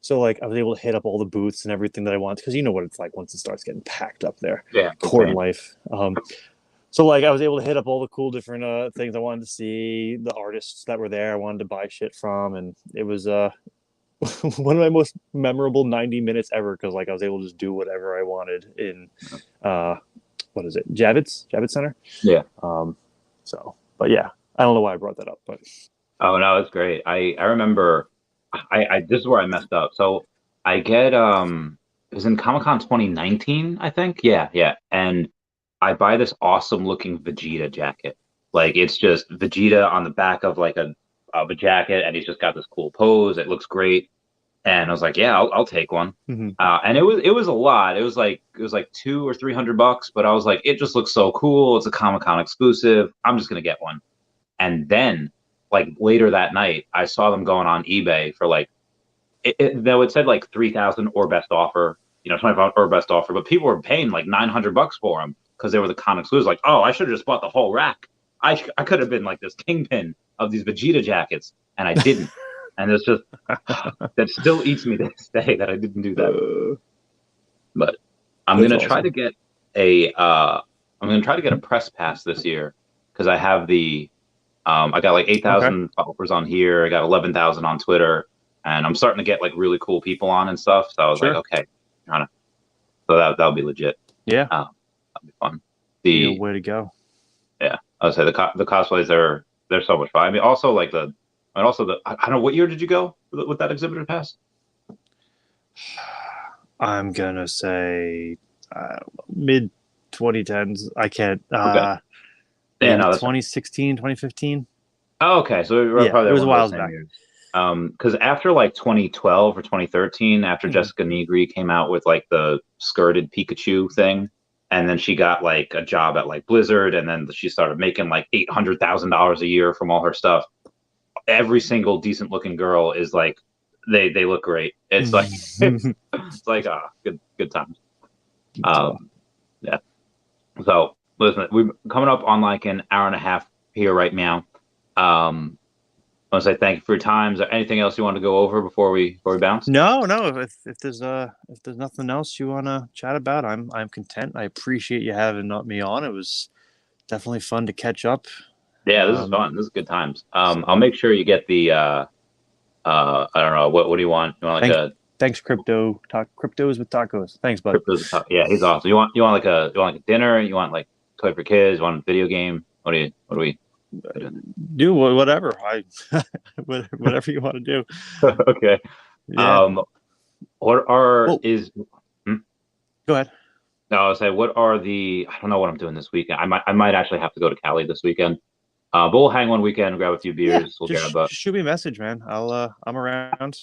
So like I was able to hit up all the booths and everything that I wanted, because you know what it's like once it starts getting packed up there, Yeah, court insane. life. So like I was able to hit up all the cool different things I wanted to see, the artists that were there I wanted to buy shit from, and it was one of my most memorable 90 minutes ever, because like I was able to just do whatever I wanted in uh what is it, Javits Center. Yeah. So but yeah, I don't know why I brought that up, but Oh no, it's great. I remember I this is where I messed up. So I get it was in Comic-Con 2019, I think. Yeah, yeah. And I buy this awesome looking Vegeta jacket. Like it's just Vegeta on the back of like a jacket, and he's just got this cool pose. It looks great. And I was like, yeah, I'll take one. mm-hmm. And it was a lot. It was like $200 or $300, but I was like, it just looks so cool. It's a Comic-Con exclusive. I'm just gonna get one. And then like later that night, I saw them going on eBay for like though it said like 3,000 or best offer, 25 or best offer, but people were paying like $900 for them because they were the comics. It was like, oh, I should have just bought the whole rack. I could have been like this kingpin of these Vegeta jackets, and I didn't. And it's just that still eats me to this day that I didn't do that. But I'm That's gonna try to awesome. get a press pass this year because I got like Okay. 8,000 followers on here. I got 11,000 on Twitter. and I'm starting to get like really cool people on and stuff. So I was Sure. like, okay, so that'll be legit. Yeah, That'll be fun. be a way to go. Yeah, I would say the cosplays they're so much fun. I mean, also like I don't know, what year did you go with that exhibitor pass? I'm gonna say mid 2010s. I can't. Okay. Maybe No, that's 2016, 2015. Oh, okay, so we're probably it was a one of while those same back. years. Because after like 2012 or 2013, after Jessica Nigri came out with like the skirted Pikachu thing, and then she got like a job at like Blizzard, and then she started making like $800,000 a year from all her stuff. Every single decent looking girl is like, they look great. It's like it's like good times. Yeah. So listen, we're coming up on like an hour and a half here right now. I want to say thank you for your time. Is there anything else you want to go over before we bounce? No. If there's nothing else you want to chat about, I'm content. I appreciate you having me on. It was definitely fun to catch up. Yeah, this is fun. This is good times. I'll make sure you get the I don't know, what do you want? You want like thanks, Crypto. Cryptos with tacos. Thanks, bud. Yeah, he's awesome. You want like a dinner? You want like toy for kids? You want a video game? What do we do? Whatever. Whatever you want to do. Okay. Yeah. Go ahead. No, I was saying, what are I don't know what I'm doing this weekend. I might actually have to go to Cali this weekend. But we'll hang one weekend, grab a few beers. We'll grab shoot me a message, man. I'm around.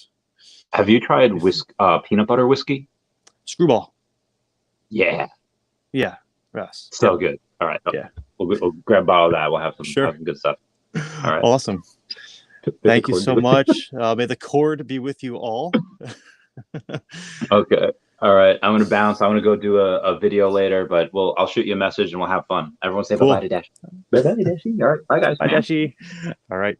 Have you tried peanut butter whiskey? Screwball. Yeah. Yeah. Yes. So good. All right. Yeah. We'll grab a bottle of that. We'll have some good stuff. All right. Awesome. Thank you so much. May the cord be with you all. Okay. All right. I'm gonna bounce. I'm gonna go do a video later, but I'll shoot you a message and we'll have fun. Everyone say bye-bye to Dashi. Bye-bye to Dashi. All right. Bye guys. Bye, Dashi. All right.